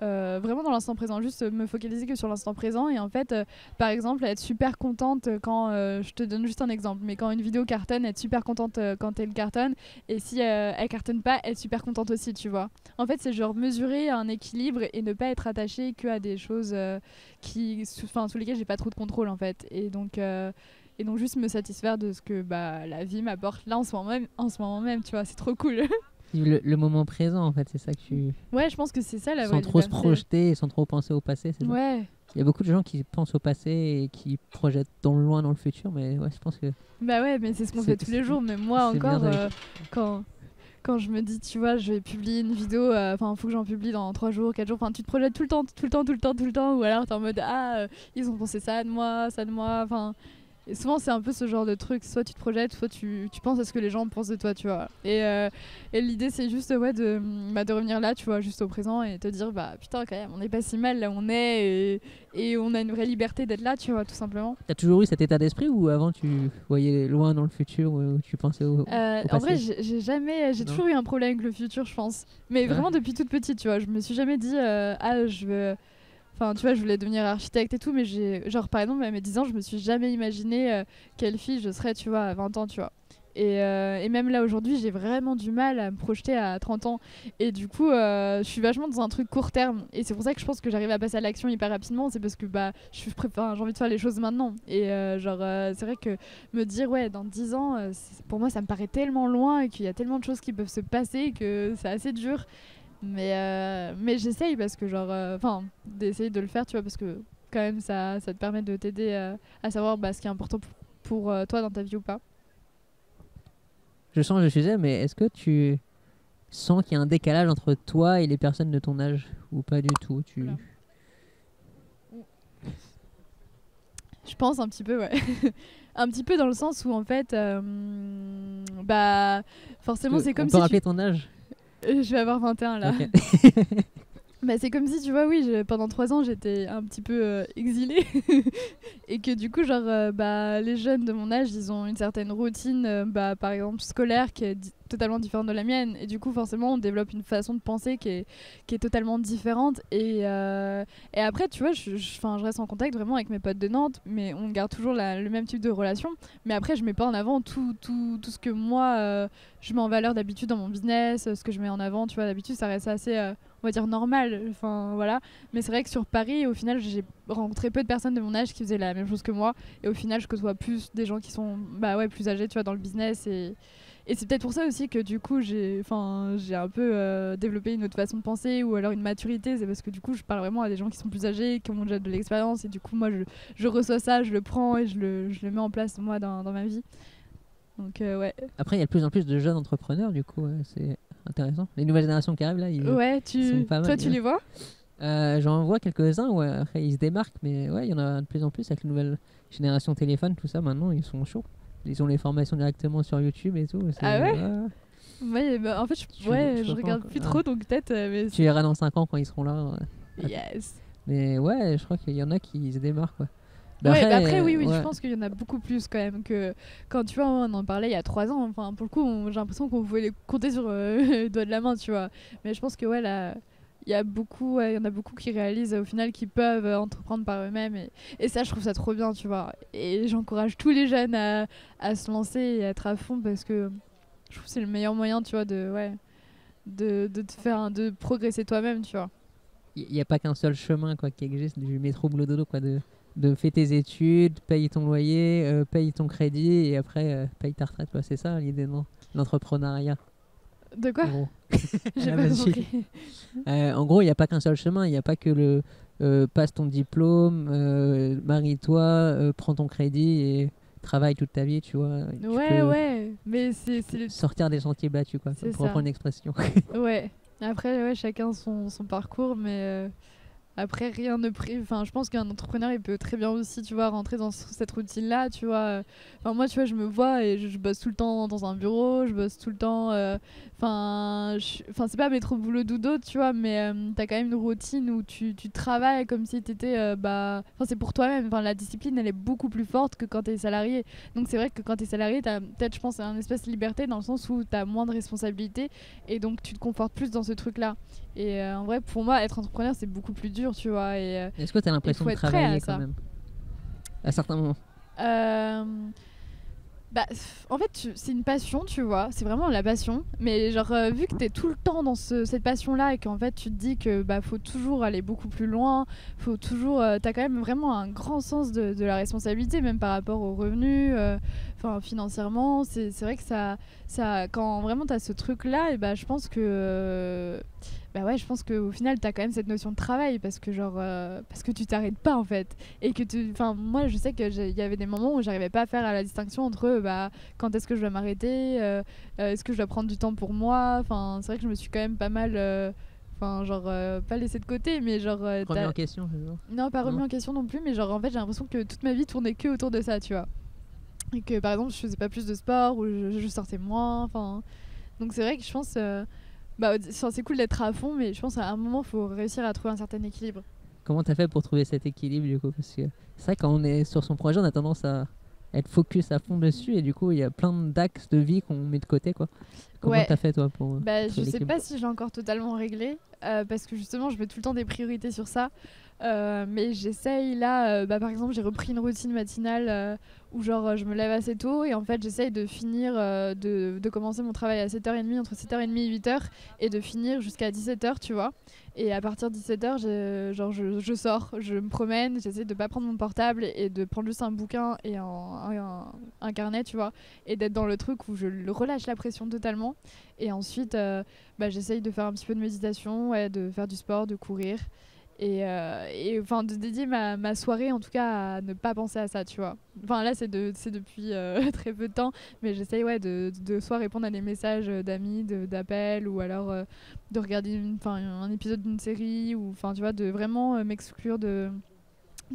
Vraiment dans l'instant présent, juste me focaliser que sur l'instant présent. Et en fait, par exemple, être super contente quand... je te donne juste un exemple, mais quand une vidéo cartonne, être super contente quand elle cartonne. Et si elle cartonne pas, être super contente aussi, tu vois. En fait, c'est genre mesurer un équilibre et ne pas être attaché que à des choses sous lesquelles j'ai pas trop de contrôle, en fait. Et donc juste me satisfaire de ce que bah, la vie m'apporte là en ce moment même, tu vois, c'est trop cool. Le moment présent, en fait, c'est ça que tu... Ouais, je pense que c'est ça la Sans vraie trop se liberté. projeter et sans trop penser au passé, c'est ça? Ouais, Il y a beaucoup de gens qui pensent au passé et qui projettent loin dans le futur, mais ouais, je pense que... Bah ouais, mais c'est ce qu'on fait tous les jours. Mais moi c'est bien encore, d'aller- quand je me dis, tu vois, je vais publier une vidéo, enfin, faut que j'en publie dans 3 jours, 4 jours, enfin, tu te projettes tout le temps, tout le temps, tout le temps, tout le temps, ou alors t'es en mode, ils ont pensé ça de moi, enfin. Et souvent, c'est un peu ce genre de truc. Soit tu te projettes, soit tu penses à ce que les gens pensent de toi, tu vois. Et l'idée, c'est juste de revenir là, tu vois, juste au présent et te dire, bah putain, quand même, on n'est pas si mal là où on est et on a une vraie liberté d'être là, tu vois, tout simplement. T'as toujours eu cet état d'esprit ou avant tu voyais loin dans le futur ou tu pensais au En passé? vrai, j'ai Non. toujours eu un problème avec le futur, je pense. Mais Ouais. vraiment depuis toute petite, tu vois. Je me suis jamais dit, je veux. Enfin, tu vois, je voulais devenir architecte et tout, mais genre, par exemple, à mes 10 ans, je me suis jamais imaginé quelle fille je serais, tu vois, à 20 ans, tu vois. Et même là, aujourd'hui, j'ai vraiment du mal à me projeter à 30 ans. Et du coup, je suis vachement dans un truc court terme. Et c'est pour ça que je pense que j'arrive à passer à l'action hyper rapidement. C'est parce que j'ai envie de faire les choses maintenant. Et c'est vrai que me dire, ouais, dans 10 ans, pour moi, ça me paraît tellement loin et qu'il y a tellement de choses qui peuvent se passer que c'est assez dur. Mais j'essaye parce que, d'essayer de le faire, tu vois, parce que quand même, ça te permet de t'aider à savoir ce qui est important pour toi dans ta vie ou pas. Je change de sujet, mais est-ce que tu sens qu'il y a un décalage entre toi et les personnes de ton âge ou pas du tout Oula. Je pense un petit peu, ouais. Un petit peu dans le sens où, en fait, forcément, c'est comme on si peut rappeler ton âge? Je vais avoir 21 là. Ok. C'est comme si, tu vois, oui, pendant 3 ans, j'étais un petit peu exilée. Et que du coup, les jeunes de mon âge, ils ont une certaine routine, par exemple, scolaire, qui est totalement différente de la mienne. Et du coup, forcément, on développe une façon de penser qui est totalement différente. Et après, tu vois, je reste en contact vraiment avec mes potes de Nantes, mais on garde toujours le même type de relation. Mais après, je mets pas en avant tout ce que moi, je mets en valeur d'habitude dans mon business, ce que je mets en avant, tu vois, d'habitude, ça reste assez... on va dire normal, enfin voilà. Mais c'est vrai que sur Paris, au final, j'ai rencontré peu de personnes de mon âge qui faisaient la même chose que moi. Et au final, je côtoie plus des gens qui sont plus âgés, tu vois, dans le business. Et c'est peut-être pour ça aussi que du coup, j'ai un peu développé une autre façon de penser ou alors une maturité. C'est parce que du coup, je parle vraiment à des gens qui sont plus âgés, qui ont déjà de l'expérience. Et du coup, moi, je reçois ça, je le prends et je le mets en place, moi, dans ma vie. Donc, ouais. Après, il y a de plus en plus de jeunes entrepreneurs, du coup, c'est intéressant. Les nouvelles générations qui arrivent là, ils Ouais, sont pas mal. toi, tu les vois? J'en vois quelques-uns, ouais. Après, ils se démarquent, mais ouais, il y en a de plus en plus avec les nouvelles générations téléphone, tout ça. Maintenant, ils sont chauds. Ils ont les formations directement sur YouTube et tout. Ah ouais? Ouais. Ouais, en fait, je regarde plus trop, donc peut-être. Mais Tu verras dans 5 ans quand ils seront là. yes. Mais ouais, je crois qu'il y en a qui se démarquent, quoi. Après, oui, ouais. je pense qu'il y en a beaucoup plus quand même que quand tu vois, on en parlait il y a 3 ans. Enfin, pour le coup, j'ai l'impression qu'on pouvait les compter sur les doigts de la main, tu vois. Mais je pense que ouais, là, il y en a beaucoup qui réalisent au final qu'ils peuvent entreprendre par eux-mêmes. Et ça, je trouve ça trop bien, tu vois. Et j'encourage tous les jeunes à se lancer et à être à fond parce que je trouve que c'est le meilleur moyen, tu vois, de te faire, de progresser toi-même, tu vois. Il n'y a pas qu'un seul chemin, quoi, qui existe du métro boulot dodo, quoi, de faire tes études, paye ton loyer, paye ton crédit et après paye ta retraite, quoi. C'est ça l'idée, non? L'entrepreneuriat. De quoi? En gros. J'ai Ah, pas vas-y. compris. En gros, il n'y a pas qu'un seul chemin, il n'y a pas que le passe ton diplôme, marie-toi, prends ton crédit et travaille toute ta vie, tu vois. Tu peux Ouais, mais c'est sortir des sentiers battus, quoi, C'est pour ça. reprendre une expression. ouais. Après, ouais, chacun son parcours, mais après, rien ne prive. Enfin, je pense qu'un entrepreneur, il peut très bien aussi, tu vois, rentrer dans cette routine-là, tu vois. Enfin, moi, tu vois, je me vois et je bosse tout le temps dans un bureau, je bosse tout le temps. Enfin, c'est pas métro boulot dodo, tu vois, mais t'as quand même une routine où tu travailles comme si t'étais, enfin, c'est pour toi-même. Enfin, la discipline, elle est beaucoup plus forte que quand t'es salarié. Donc, c'est vrai que quand t'es salarié, t'as peut-être, je pense, un espèce de liberté dans le sens où t'as moins de responsabilités et donc tu te confortes plus dans ce truc-là. Et en vrai, pour moi, être entrepreneur, c'est beaucoup plus dur, tu vois. Est-ce que tu as l'impression faut de être prêt travailler à ça. quand même à certains moments? En fait, c'est une passion, tu vois. C'est vraiment la passion. Mais genre, vu que t'es tout le temps dans cette passion-là et qu'en fait, tu te dis que faut toujours aller beaucoup plus loin, faut toujours... t'as quand même vraiment un grand sens de la responsabilité, même par rapport aux revenus, financièrement. C'est vrai que ça, quand vraiment t'as ce truc-là, et je pense que... bah ouais, je pense qu'au final, t'as quand même cette notion de travail parce que genre, parce que tu t'arrêtes pas en fait. Et que enfin, moi, je sais que il y avait des moments où j'arrivais pas à faire la distinction entre, bah, quand est-ce que je dois m'arrêter, est-ce que je dois prendre du temps pour moi. Enfin, c'est vrai que je me suis quand même pas mal, enfin, genre, pas laissé de côté, mais genre. Remis en question, genre. Non, pas remis Non. en question non plus, mais genre, en fait, j'ai l'impression que toute ma vie tournait que autour de ça, tu vois. Et que par exemple, je faisais pas plus de sport ou je sortais moins. Enfin, donc c'est vrai que je pense. Bah, c'est cool d'être à fond, mais je pense qu'à un moment, il faut réussir à trouver un certain équilibre. Comment t'as fait pour trouver cet équilibre du coup? Parce que c'est vrai quand on est sur son projet, on a tendance à être focus à fond dessus et du coup il y a plein d'axes de vie qu'on met de côté quoi. Comment Ouais. t'as fait toi pour Bah, je trouver sais l'équilibre? pas si j'ai encore totalement réglé, parce que justement, je mets tout le temps des priorités sur ça. Mais j'essaye là, bah, par exemple, j'ai repris une routine matinale où genre je me lève assez tôt et en fait j'essaye de finir, de commencer mon travail à 7h30, entre 7h30 et 8h et de finir jusqu'à 17h, tu vois. Et à partir de 17h, je sors, je me promène, j'essaie de pas prendre mon portable et de prendre juste un bouquin et un carnet, tu vois, et d'être dans le truc où je relâche la pression totalement. Et ensuite, bah, j'essaye de faire un petit peu de méditation, ouais, de faire du sport, de courir. Et enfin, de dédier ma soirée en tout cas à ne pas penser à ça, tu vois. Enfin, là, c'est depuis très peu de temps, mais j'essaye, ouais, de soit répondre à des messages d'amis, d'appels, ou alors de regarder un épisode d'une série, ou enfin, tu vois, de vraiment m'exclure de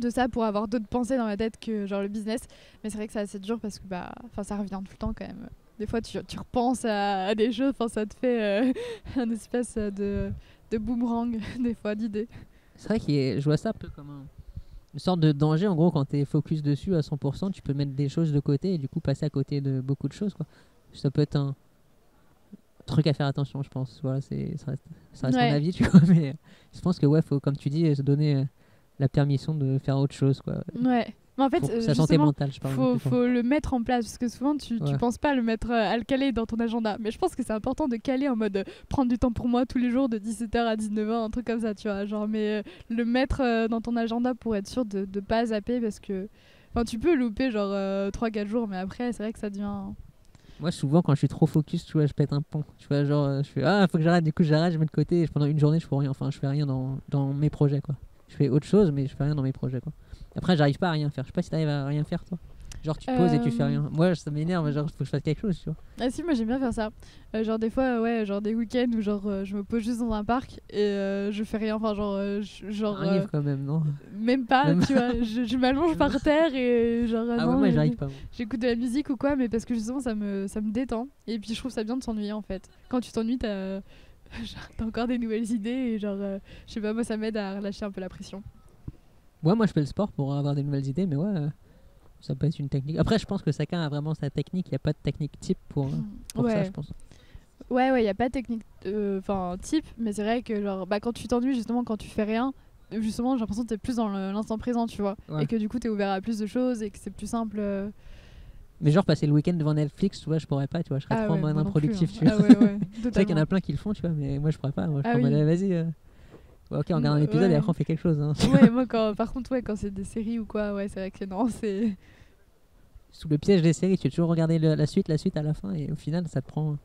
ça pour avoir d'autres pensées dans ma tête que genre le business. Mais c'est vrai que c'est assez dur parce que bah, ça revient tout le temps quand même. Des fois tu repenses à des choses, ça te fait un espèce de boomerang des fois d'idées. C'est vrai que je vois ça un peu comme une sorte de danger en gros quand t'es focus dessus à 100%, tu peux mettre des choses de côté et du coup passer à côté de beaucoup de choses quoi. Ça peut être un truc à faire attention je pense. Voilà, ça reste Ouais. mon avis tu vois, mais je pense que ouais, faut comme tu dis se donner la permission de faire autre chose quoi. Ouais. Mais en fait, Pour sa santé justement, mentale je parle. faut le mettre en place parce que souvent tu Ouais. penses pas à le mettre, à le caler dans ton agenda. Mais je pense que c'est important de caler en mode prendre du temps pour moi tous les jours de 17h à 19h, un truc comme ça, tu vois. Genre, mais le mettre dans ton agenda pour être sûr de pas zapper parce que. Enfin, tu peux louper genre 3-4 jours, mais après, c'est vrai que ça devient. Moi, souvent, quand je suis trop focus, tu vois, je pète un pont. Tu vois, genre, je fais ah, faut que j'arrête. Du coup, j'arrête, je mets de côté. Et pendant une journée, je fais rien. Enfin, je fais rien dans mes projets, quoi. Je fais autre chose, mais je fais rien dans mes projets, quoi. Après, j'arrive pas à rien faire. Je sais pas si t'arrives à rien faire, toi. Genre, tu te poses et tu fais rien. Moi, ça m'énerve. Genre, faut que je fasse quelque chose, tu vois. Ah si, moi j'aime bien faire ça. Genre des fois, ouais, genre des week-ends où genre je me pose juste dans un parc et je fais rien. Enfin, genre, Un livre, quand même, non? même pas, Même tu vois. Je m'allonge par terre et genre. Ah non, ouais, moi, j'arrive pas. Moi. j'écoute de la musique ou quoi, mais parce que justement ça me détend. Et puis je trouve ça bien de s'ennuyer en fait. Quand tu t'ennuies, t'as encore des nouvelles idées et genre, je sais pas, moi ça m'aide à relâcher un peu la pression. Ouais, moi, je fais le sport pour avoir des nouvelles idées, mais ouais, ça peut être une technique. Après, je pense que chacun a vraiment sa technique. Il n'y a pas de technique type pour ça, Ouais. je pense. Ouais, y a pas de technique type, mais c'est vrai que genre, bah, quand tu t'ennuies, justement, quand tu fais rien, justement, j'ai l'impression que t'es plus dans l'instant présent, tu vois. Ouais. Et que du coup, t'es ouvert à plus de choses et que c'est plus simple. Mais genre, passer le week-end devant Netflix, tu vois, je pourrais pas, tu vois, je serais trop en mode moi non plus, improductif, hein. tu vois. Ah ouais, C'est vrai qu'il y en a plein qui le font, tu vois, mais moi je pourrais pas. Moi, je Ah suis en mode, oui. vas-y. Ouais, ok, on regarde un épisode Ouais. et après on fait quelque chose. Hein. Ouais, moi, par contre, ouais, quand c'est des séries ou quoi, ouais, c'est vrai que non, c'est. Sous le piège des séries, tu veux toujours regarder la suite à la fin, et au final, ça te prend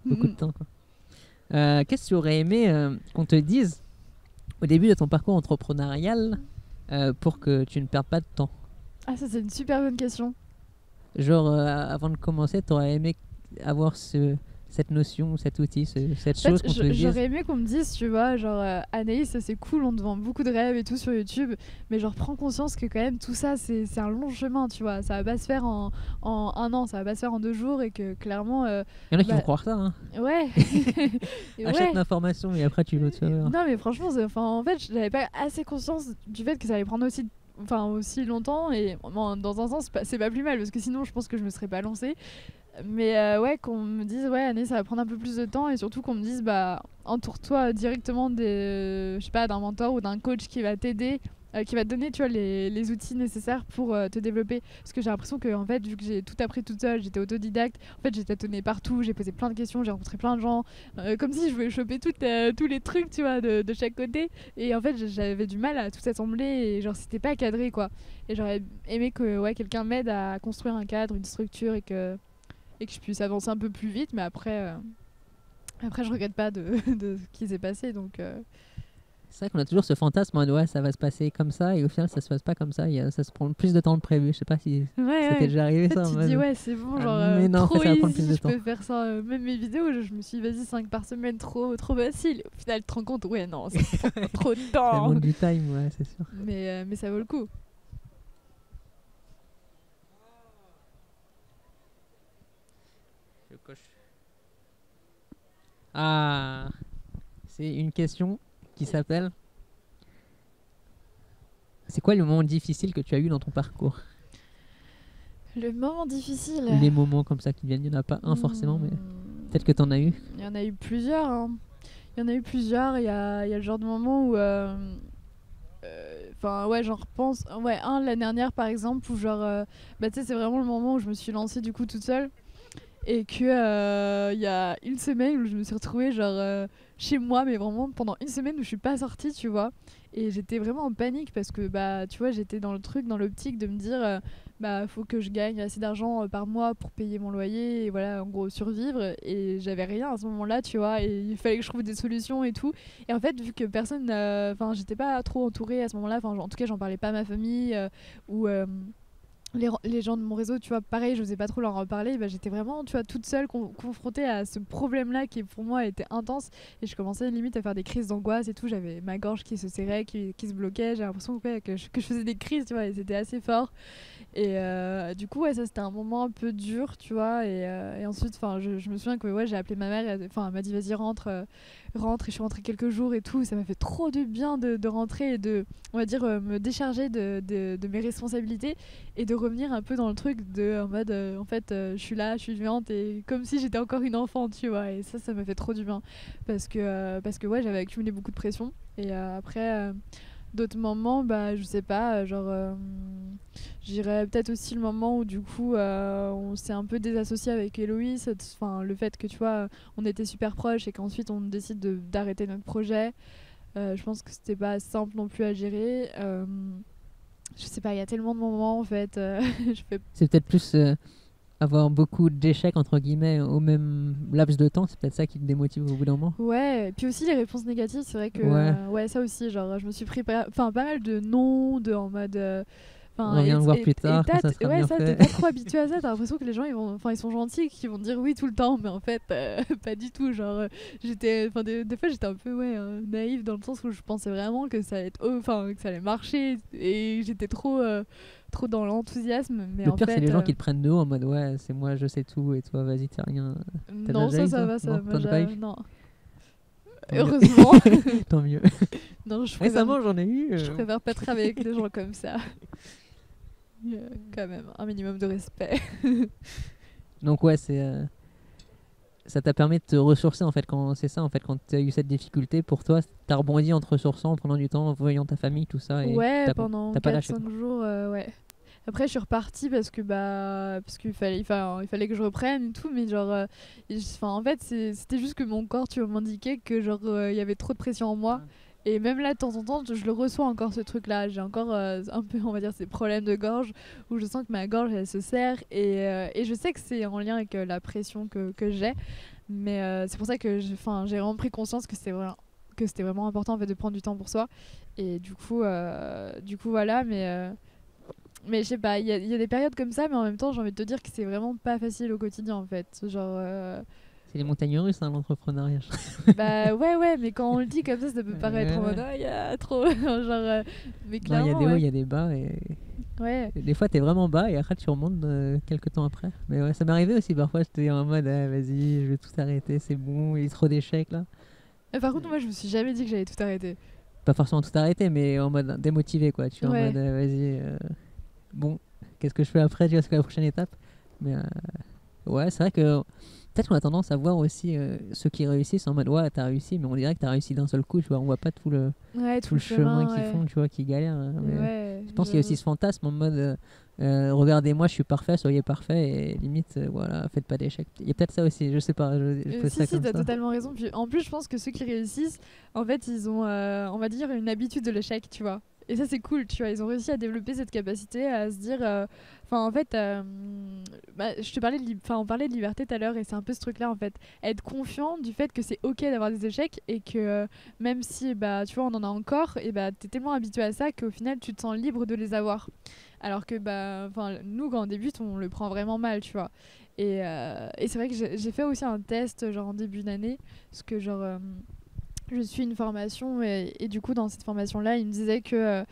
beaucoup de temps. Quoi. Qu'est-ce que tu aurais aimé qu'on te dise au début de ton parcours entrepreneurial pour que tu ne perdes pas de temps? Ah, ça, c'est une super bonne question. Genre, avant de commencer, tu aurais aimé avoir cette notion, cet outil, cette En chose fait, qu'on te dise. j'aurais aimé qu'on me dise, tu vois, genre Anaïs, c'est cool, on te vend beaucoup de rêves et tout sur YouTube, mais genre prends conscience que quand même tout ça, c'est un long chemin, tu vois. Ça va pas se faire en un an, ça va pas se faire en 2 jours et que clairement. Il y en a qui bah, vont croire ça. Hein. Ouais. Et Achète ouais. l'information et après tu l'autre. Non, mais franchement, en fait, j'avais pas assez conscience du fait que ça allait prendre aussi longtemps et bon, dans un sens, c'est pas plus mal parce que sinon, je pense que je me serais pas lancée. Mais ouais, qu'on me dise, ouais, Anne, ça va prendre un peu plus de temps et surtout qu'on me dise, bah, entoure-toi directement je sais pas, d'un mentor ou d'un coach qui va t'aider, qui va te donner, tu vois, les outils nécessaires pour te développer. Parce que j'ai l'impression que, en fait, vu que j'ai tout appris toute seule, j'étais autodidacte, en fait, j'ai tâtonné partout, j'ai posé plein de questions, j'ai rencontré plein de gens, comme si je voulais choper tous les trucs, tu vois, de chaque côté. Et en fait, j'avais du mal à tout assembler et genre, c'était pas cadré, quoi. Et j'aurais aimé que, ouais, quelqu'un m'aide à construire un cadre, une structure et que je puisse avancer un peu plus vite, mais après Après, je regrette pas de ce qui s'est passé, donc... C'est vrai qu'on a toujours ce fantasme, ouais, ça va se passer comme ça, et au final, ça se passe pas comme ça. Ça se prend plus de temps que prévu. Je sais pas si c'était déjà arrivé, en fait, ça. tu te dis, ouais, c'est bon, genre, mais non, trop ça va prendre easy, plus de je temps. peux faire ça. Même mes vidéos, je me suis dit, vas-y, 5 par semaine, trop facile. Au final, tu te rends compte, ouais, non, ça prend trop de Ça temps. demande du time, ouais, c'est sûr. Mais ça vaut le coup. Je coche. Ah, c'est une question qui s'appelle: c'est quoi le moment difficile que tu as eu dans ton parcours? Le moment difficile. Les moments comme ça qui viennent, il n'y en a pas un forcément, mais peut-être que tu en as eu. Il y en a eu plusieurs. Hein. Il y en a eu plusieurs. Il y a le genre de moment où. Enfin, ouais, j'en repense. Ouais, l'année dernière par exemple, où genre. Bah, tu sais, c'est vraiment le moment où je me suis lancée du coup toute seule. Et que il y a une semaine où je me suis retrouvée genre chez moi, mais vraiment pendant une semaine où je suis pas sortie, tu vois. Et j'étais vraiment en panique parce que bah tu vois, j'étais dans l'optique de me dire bah faut que je gagne assez d'argent par mois pour payer mon loyer et voilà, en gros survivre. Et j'avais rien à ce moment-là, tu vois. Et il fallait que je trouve des solutions et tout. Et en fait, vu que personne, enfin j'étais pas trop entourée à ce moment-là. Enfin en tout cas, j'en parlais pas à ma famille ou les gens de mon réseau, tu vois, pareil, je n'osais pas trop leur en parler. Bah, j'étais vraiment, tu vois, toute seule confrontée à ce problème-là qui, pour moi, était intense. Et je commençais limite à faire des crises d'angoisse et tout. J'avais ma gorge qui se serrait, qui se bloquait. J'ai l'impression que je faisais des crises, tu vois, et c'était assez fort. Et du coup, ouais, ça c'était un moment un peu dur, tu vois. Et ensuite, je me souviens que ouais, j'ai appelé ma mère. Enfin, elle m'a dit vas-y rentre. Et je suis rentrée quelques jours et tout. Ça m'a fait trop de bien de rentrer et de, on va dire, me décharger de mes responsabilités et de revenir un peu dans le truc de en mode en fait je suis là, je suis vivante et comme si j'étais encore une enfant, tu vois. Et ça m'a fait trop du bien parce que ouais, j'avais accumulé beaucoup de pression. Et après d'autres moments, bah je sais pas, genre je dirais peut-être aussi le moment où du coup on s'est un peu désassocié avec Héloïse, enfin le fait que tu vois on était super proches et qu'ensuite on décide d'arrêter notre projet. Je pense que c'était pas simple non plus à gérer. Je sais pas, il y a tellement de moments en fait. C'est peut-être plus avoir beaucoup d'échecs entre guillemets au même laps de temps, c'est peut-être ça qui te démotive au bout d'un moment. Ouais, et puis aussi les réponses négatives, c'est vrai que ouais, ça aussi, genre je me suis pris pas mal de non, en mode on vient le voir plus tard quand ça sera bien fait. T'es pas trop habitué à ça, t'as l'impression que les gens ils sont gentils, qu'ils vont te dire oui tout le temps, mais en fait pas du tout. Genre des fois j'étais un peu naïve dans le sens où je pensais vraiment que ça allait que ça allait marcher et j'étais trop dans l'enthousiasme. Mais le en pire fait, c'est les gens qui te prennent de haut en mode ouais c'est moi je sais tout et toi vas-y t'es rien. Non, ça va, ça va. Non. Tant Heureusement. Tant mieux. Non, Récemment j'en ai eu. Je préfère pas travailler avec des gens comme ça. Quand même, un minimum de respect. Donc ouais, ça t'a permis de te ressourcer en fait quand c'est ça en fait quand tu as eu cette difficulté pour toi, t'as rebondi en te ressourçant, en prenant du temps, en voyant ta famille, tout ça et ouais, pendant 4-5 jours ouais. Après je suis repartie parce qu'il fallait que je reprenne et tout, mais genre en fait c'était juste que mon corps tu vois m'indiquait que genre il y avait trop de pression en moi. Et même là, de temps en temps, je le reçois encore ce truc-là. J'ai encore un peu, on va dire, ces problèmes de gorge où je sens que ma gorge, elle se serre. Et je sais que c'est en lien avec la pression que j'ai. Mais c'est pour ça que j'ai vraiment pris conscience que c'était vraiment important en fait, de prendre du temps pour soi. Et du coup voilà. Mais je sais pas, il y a des périodes comme ça, mais en même temps, j'ai envie de te dire que c'est vraiment pas facile au quotidien en fait. Genre. C'est les montagnes russes, hein, l'entrepreneuriat. Bah ouais, mais quand on le dit comme ça peut paraître en mode il y a trop. Genre, mais clairement. Il y a des hauts, il y a des bas. Et des fois, t'es vraiment bas et après, tu remontes quelques temps après. Mais ouais, ça m'est arrivé aussi parfois. J'étais en mode vas-y, je vais tout arrêter, c'est bon, il y a trop d'échecs là. Par contre, moi, je me suis jamais dit que j'allais tout arrêter. Pas forcément tout arrêter, mais en mode démotivé quoi. Tu es en mode vas-y, bon, qu'est-ce que je fais après, tu vois, c'est quoi la prochaine étape. Mais ouais, c'est vrai que. Peut-être qu'on a tendance à voir aussi ceux qui réussissent en mode ouais t'as réussi, mais on dirait que t'as réussi d'un seul coup, tu vois, on voit pas tout le chemin qu'ils font, tu vois, qui galèrent. Mais je pense qu'il y a aussi ce fantasme en mode regardez-moi je suis parfait, soyez parfait et limite voilà, faites pas d'échecs. Il y a peut-être ça aussi, je sais pas, je pose ça si, comme t'as ça. totalement raison. Puis, en plus je pense que ceux qui réussissent, en fait ils ont on va dire une habitude de l'échec, tu vois. Et ça, c'est cool, tu vois. Ils ont réussi à développer cette capacité à se dire. Enfin, en fait, je te parlais on parlait de liberté tout à l'heure, et c'est un peu ce truc-là, en fait. Être confiant du fait que c'est ok d'avoir des échecs et que même si, bah, tu vois, on en a encore, et bah, t'es tellement habitué à ça qu'au final, tu te sens libre de les avoir. Alors que, bah, nous, quand on débute, on le prend vraiment mal, tu vois. Et c'est vrai que j'ai fait aussi un test, genre en début d'année, parce que, genre. Je suis une formation et du coup dans cette formation là il me disait que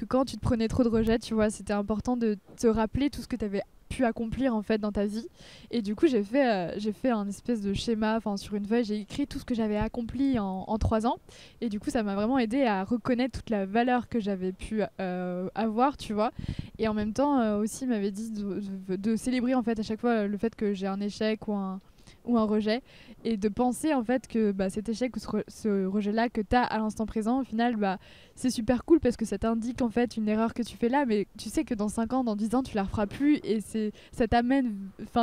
quand tu te prenais trop de rejets, tu vois, c'était important de te rappeler tout ce que tu avais pu accomplir en fait dans ta vie. Et du coup j'ai fait un espèce de schéma, enfin sur une feuille j'ai écrit tout ce que j'avais accompli en 3 ans, et du coup ça m'a vraiment aidé à reconnaître toute la valeur que j'avais pu avoir, tu vois. Et en même temps aussi il m'avait dit de célébrer en fait à chaque fois le fait que j'ai un échec ou un rejet, et de penser en fait que bah, cet échec ou ce rejet-là que tu as à l'instant présent, au final, bah, c'est super cool parce que ça t'indique en fait une erreur que tu fais là, mais tu sais que dans 5 ans, dans 10 ans, tu la referas plus, et ça t'amène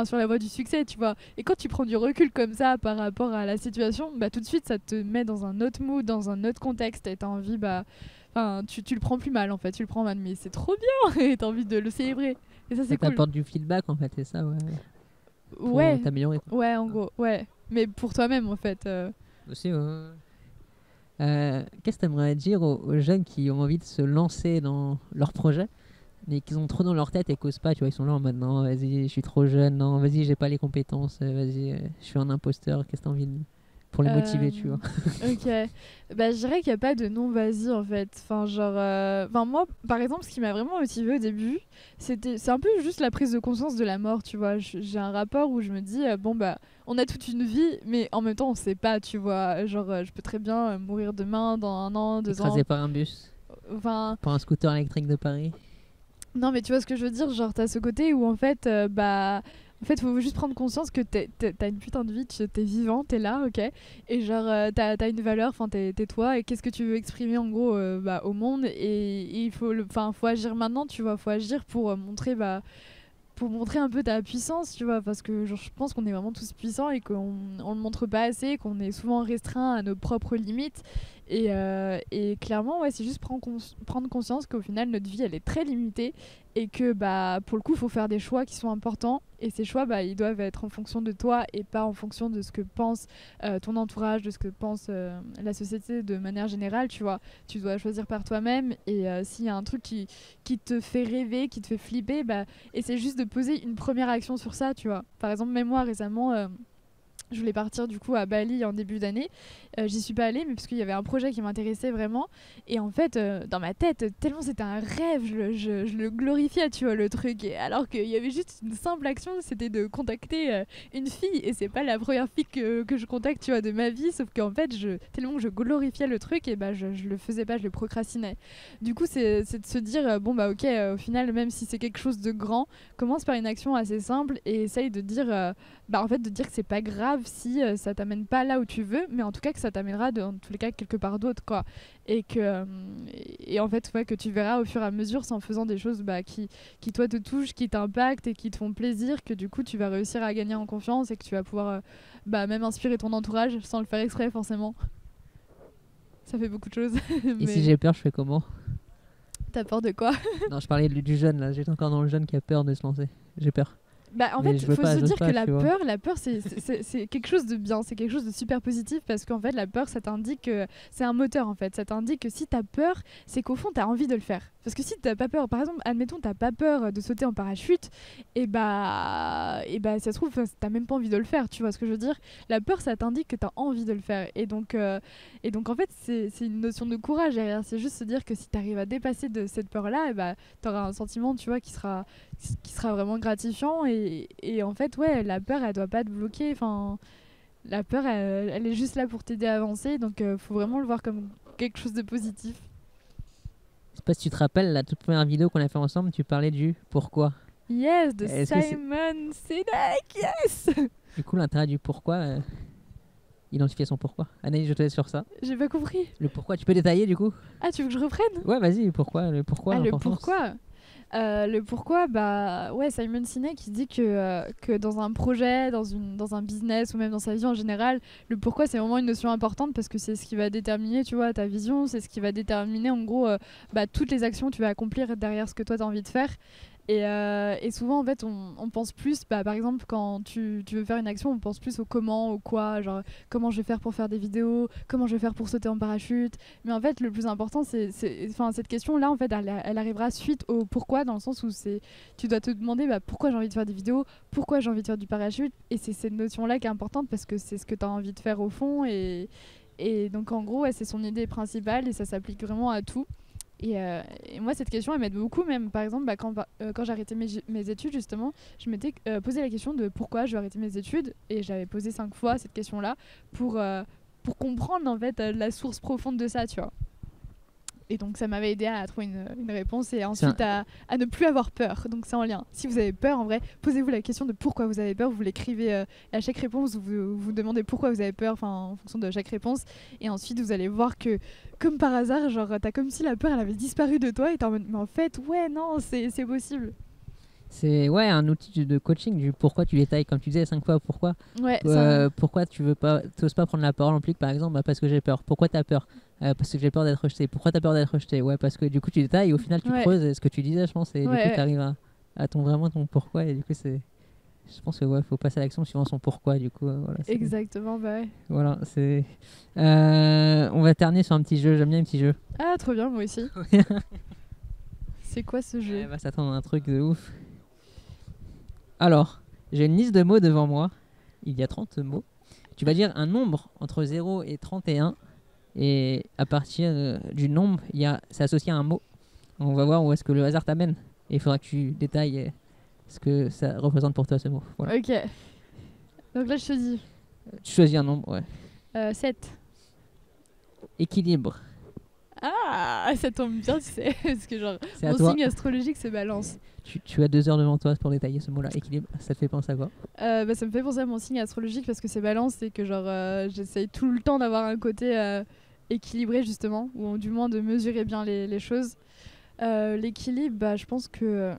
sur la voie du succès, tu vois. Et quand tu prends du recul comme ça par rapport à la situation, bah, tout de suite, ça te met dans un autre mood, dans un autre contexte, et tu as envie, bah, tu le prends plus mal en fait, tu le prends mal, mais c'est trop bien et tu as envie de le célébrer. Et ça, c'est cool. Ça t'apporte du feedback en fait, c'est ça, ouais. Pour Ouais, t'améliorer, quoi. ouais, en gros, ouais. Mais pour toi-même, en fait. Aussi, ouais. Qu'est-ce que tu aimerais dire aux jeunes qui ont envie de se lancer dans leur projet, mais qu'ils ont trop dans leur tête et qu'osent pas, tu vois, ils sont là en mode non, vas-y, je suis trop jeune, non, vas-y, j'ai pas les compétences, vas-y, je suis un imposteur, qu'est-ce que t'as envie de... pour les motiver, tu vois. Ok. Bah, je dirais qu'il n'y a pas de non vas-y en fait. Enfin, genre. Moi, par exemple, ce qui m'a vraiment motivée au début, c'est un peu juste la prise de conscience de la mort, tu vois. J'ai un rapport où je me dis, bon, bah, on a toute une vie, mais en même temps, on sait pas, tu vois. Genre, je peux très bien mourir demain, dans 1 an, 2 ans. Écrasé par un bus, Enfin. par un scooter électrique de Paris. Non, mais tu vois ce que je veux dire, genre t'as ce côté où en fait, en fait, faut juste prendre conscience que t'as une putain de vie, t'es vivant, t'es là, ok, et genre t'as une valeur, enfin t'es toi, et qu'est-ce que tu veux exprimer en gros bah, au monde, et il faut faut agir maintenant, tu vois, faut agir pour montrer un peu ta puissance, tu vois, parce que genre, je pense qu'on est vraiment tous puissants et on le montre pas assez, qu'on est souvent restreint à nos propres limites. Et clairement, ouais, c'est juste prendre conscience qu'au final, notre vie, elle est très limitée, et que bah, pour le coup, il faut faire des choix qui sont importants. Et ces choix, bah, ils doivent être en fonction de toi et pas en fonction de ce que pense ton entourage, de ce que pense la société de manière générale, tu vois. Tu dois choisir par toi-même, et s'il y a un truc qui te fait rêver, qui te fait flipper, bah, essaie juste de poser une première action sur ça, tu vois. Par exemple, même moi, récemment... je voulais partir du coup à Bali en début d'année. J'y suis pas allée, mais parce qu'il y avait un projet qui m'intéressait vraiment. Et en fait, dans ma tête, tellement c'était un rêve, je le glorifiais, tu vois, le truc. Et alors qu'il y avait juste une simple action, c'était de contacter une fille. Et c'est pas la première fille que je contacte, tu vois, de ma vie. Sauf qu'en fait, tellement que je glorifiais le truc, et bah je le faisais pas, je le procrastinais. Du coup, c'est de se dire, bon bah ok, au final, même si c'est quelque chose de grand, commence par une action assez simple et essaye de dire, en fait, de dire que c'est pas grave si ça t'amène pas là où tu veux, mais en tout cas que ça t'amènera dans tous les cas quelque part d'autre, quoi. Et que et en fait, ouais, que tu verras au fur et à mesure, c'est en faisant des choses qui toi te touchent, qui t'impactent et qui te font plaisir, que du coup tu vas réussir à gagner en confiance, et que tu vas pouvoir même inspirer ton entourage sans le faire exprès forcément. Ça fait beaucoup de choses. Et si j'ai peur, je fais comment? T'as peur de quoi? Non, je parlais du jeune là, j'étais encore dans le jeune qui a peur de se lancer. J'ai peur. Bah, en Mais fait, je il veux faut pas, se j'ose dire pas, que la tu vois. peur, c'est quelque chose de bien, c'est quelque chose de super positif, parce qu'en fait, la peur, ça t'indique que c'est un moteur, en fait. Ça t'indique que si t'as peur, c'est qu'au fond, t'as envie de le faire. Parce que si t'as pas peur, par exemple, admettons, t'as pas peur de sauter en parachute, ça se trouve, t'as même pas envie de le faire, tu vois ce que je veux dire? La peur, ça t'indique que t'as envie de le faire. Et donc en fait, c'est une notion de courage derrière. C'est juste se dire que si t'arrives à dépasser de cette peur-là, t'auras un sentiment, tu vois, qui sera vraiment gratifiant, et en fait ouais, la peur elle doit pas te bloquer, enfin la peur elle est juste là pour t'aider à avancer, donc faut vraiment le voir comme quelque chose de positif. Je sais pas si tu te rappelles la toute première vidéo qu'on a fait ensemble, tu parlais du pourquoi. Yes, de Est-ce que Simon Sinek, yes. Du coup, l'intérêt du pourquoi, identifier son pourquoi. Anaïs, je te laisse sur ça. J'ai pas compris. Le pourquoi, tu peux détailler du coup? Ah, tu veux que je reprenne? Ouais, vas-y, pourquoi, le pourquoi, Ah, le l'importance. pourquoi. Le pourquoi, bah ouais, Simon Sinek qui dit que dans un projet, dans un business ou même dans sa vie en général, le pourquoi c'est vraiment une notion importante parce que c'est ce qui va déterminer, tu vois, ta vision, c'est ce qui va déterminer en gros bah, toutes les actions que tu vas accomplir derrière ce que toi tu as envie de faire. Et souvent, en fait, on pense plus, bah, par exemple, quand tu veux faire une action, on pense plus au comment, au quoi, genre comment je vais faire pour faire des vidéos, comment je vais faire pour sauter en parachute. Mais en fait, le plus important, enfin, cette question-là, en fait, elle arrivera suite au pourquoi, dans le sens où tu dois te demander bah, pourquoi j'ai envie de faire des vidéos, pourquoi j'ai envie de faire du parachute. Et c'est cette notion-là qui est importante parce que c'est ce que tu as envie de faire au fond. Et donc, en gros, ouais, c'est son idée principale et ça s'applique vraiment à tout. Et moi, cette question, elle m'aide beaucoup, même par exemple, bah, quand j'ai arrêté mes études, justement, je m'étais posé la question de pourquoi je vais arrêter mes études, et j'avais posé 5 fois cette question-là pour comprendre en fait la source profonde de ça, tu vois. Et donc ça m'avait aidé à trouver une réponse et ensuite à ne plus avoir peur. Donc c'est en lien. Si vous avez peur, en vrai, posez-vous la question de pourquoi vous avez peur. Vous l'écrivez à chaque réponse, vous demandez pourquoi vous avez peur, en fonction de chaque réponse. Et ensuite vous allez voir que, comme par hasard, genre t'as comme si la peur elle avait disparu de toi et t'es en mode, mais en fait, ouais, non, c'est possible. C'est un outil de coaching du pourquoi tu détailles, comme tu disais 5 fois pourquoi. Ouais, pourquoi tu t'oses pas prendre la parole en public par exemple, bah, parce que j'ai peur. Pourquoi t'as peur? Parce que j'ai peur d'être rejeté. Pourquoi t'as peur d'être rejeté? Ouais, parce que du coup tu détailles et au final tu creuses ce que tu disais, je pense, et du coup tu arrives à vraiment ton pourquoi, et du coup je pense que faut passer à l'action suivant son pourquoi, du coup voilà. Exactement, bah ouais. Voilà, on va terminer sur un petit jeu, j'aime bien les petits jeux. Ah, trop bien, moi aussi. C'est quoi ce jeu? On va s'attendre à un truc de ouf. Alors, j'ai une liste de mots devant moi. Il y a 30 mots. Tu vas dire un nombre entre 0 et 31. Et à partir du nombre, c'est associé à un mot. On va voir où est-ce que le hasard t'amène. Et il faudra que tu détailles ce que ça représente pour toi, ce mot. Voilà. Ok. Donc là, je te dis. Tu choisis un nombre, ouais. 7. Équilibre. Ah, ça tombe bien, tu sais. Parce que genre, mon signe astrologique, c'est Balance. Tu as 2 heures devant toi pour détailler ce mot-là. Équilibre, ça te fait penser à quoi? Bah, ça me fait penser à mon signe astrologique parce que c'est Balance et que genre, j'essaye tout le temps d'avoir un côté équilibré, justement, ou du moins de mesurer bien les choses. L'équilibre, bah, je pense que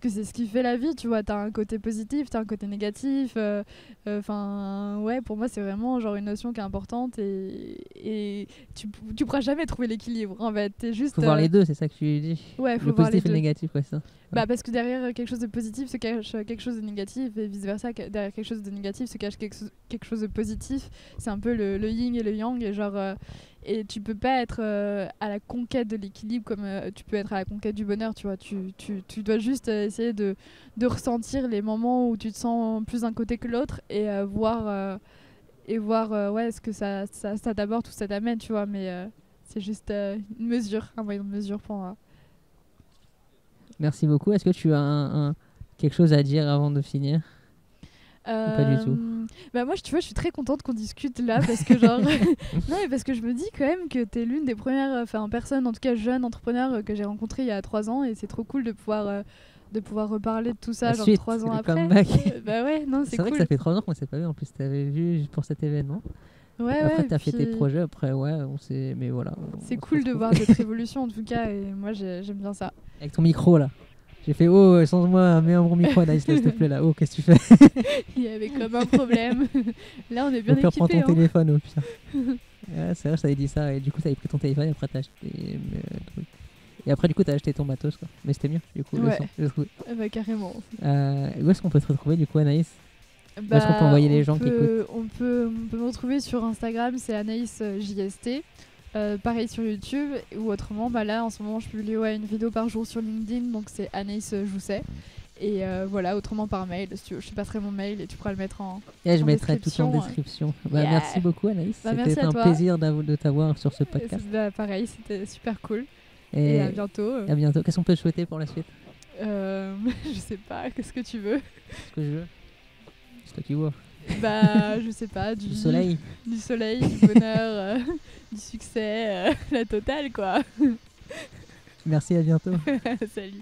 c'est ce qui fait la vie, tu vois. T'as un côté positif, t'as un côté négatif. Ouais, pour moi, c'est vraiment genre une notion qui est importante et tu pourras jamais trouver l'équilibre. En fait, t'es juste. Faut voir les deux, c'est ça que tu dis. Ouais, faut le voir positif les et le deux. négatif, ouais, ça. Bah parce que derrière quelque chose de positif se cache quelque chose de négatif et vice versa. Derrière quelque chose de négatif se cache quelque chose de positif. C'est un peu le yin et le yang et genre. Et tu peux pas être à la conquête de l'équilibre comme tu peux être à la conquête du bonheur, tu vois. Tu dois juste essayer de ressentir les moments où tu te sens plus d'un côté que l'autre et voir ouais, ce que ça t'apporte ou ça t'amène, tu vois. Mais c'est juste une mesure, un moyen de mesure pour moi. Merci beaucoup. Est-ce que tu as quelque chose à dire avant de finir? Pas du tout. Bah moi, tu vois, je suis très contente qu'on discute là parce que genre non, mais parce que je me dis quand même que t'es l'une des premières personnes, en tout cas jeune entrepreneur que j'ai rencontrée il y a 3 ans et c'est trop cool de pouvoir reparler de tout ça genre 3 ans après. Bah ouais, non, c'est cool. C'est vrai que ça fait 3 ans qu'on s'est pas vu, en plus t'avais vu pour cet événement. Ouais, après ouais, t'as fait tes projets, après on s'est, mais voilà. C'est cool de voir cette évolution en tout cas et moi j'aime bien ça. Avec ton micro là. J'ai fait change-moi, mets un bon micro, Anaïs, s'il te plaît là. Qu'est-ce que tu fais? Il y avait comme un problème. Là on est bien équipés. Prends ton téléphone au pire. Ouais, c'est vrai, je t'avais dit ça et du coup t'avais pris ton téléphone et après t'as acheté et après du coup t'as acheté ton matos quoi. Mais c'était mieux du coup. Ouais. Le son, bah carrément. Où est-ce qu'on peut te retrouver du coup, Anaïs? Où est-ce qu'on peut envoyer les gens qui écoutent? On peut me retrouver sur Instagram, c'est Anaïs JST. Pareil sur YouTube ou autrement, bah là en ce moment je publie une vidéo par jour sur LinkedIn, donc c'est Anaïs Jousset. Et voilà, autrement par mail, si tu veux, je te passerai mon mail et tu pourras le mettre en je mettrai tout en description. Merci beaucoup Anaïs, c'était un plaisir de t'avoir sur ce podcast. Pareil, c'était super cool. Et à bientôt. À bientôt. Qu'est-ce qu'on peut te souhaiter pour la suite? Je sais pas, qu'est-ce que tu veux? Ce que je veux. C'est toi qui vois. Bah, je sais pas, du soleil. Du soleil, du bonheur, du succès, la totale quoi. Merci, à bientôt. Salut.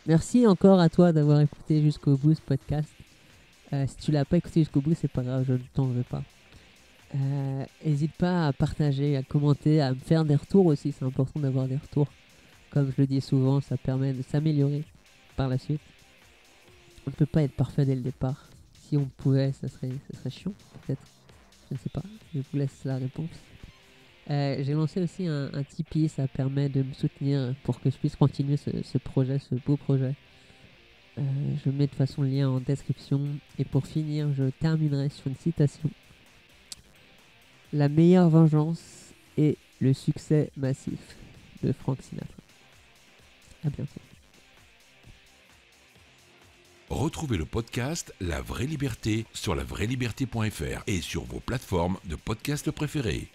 Merci encore à toi d'avoir écouté jusqu'au bout ce podcast. Si tu l'as pas écouté jusqu'au bout, c'est pas grave, je ne t'en veux pas. N'hésite pas à partager, à commenter, à me faire des retours aussi. C'est important d'avoir des retours. Comme je le dis souvent, ça permet de s'améliorer par la suite. On ne peut pas être parfait dès le départ. Si on pouvait, ça serait chiant, peut-être. Je ne sais pas. Je vous laisse la réponse. J'ai lancé aussi un Tipeee. Ça permet de me soutenir pour que je puisse continuer ce projet, ce beau projet. Je mets de toute façon le lien en description. Et pour finir, je terminerai sur une citation. La meilleure vengeance est le succès massif de Frank Sinatra. À bientôt. Retrouvez le podcast La Vraie Liberté sur lavrailiberté.fr et sur vos plateformes de podcast préférées.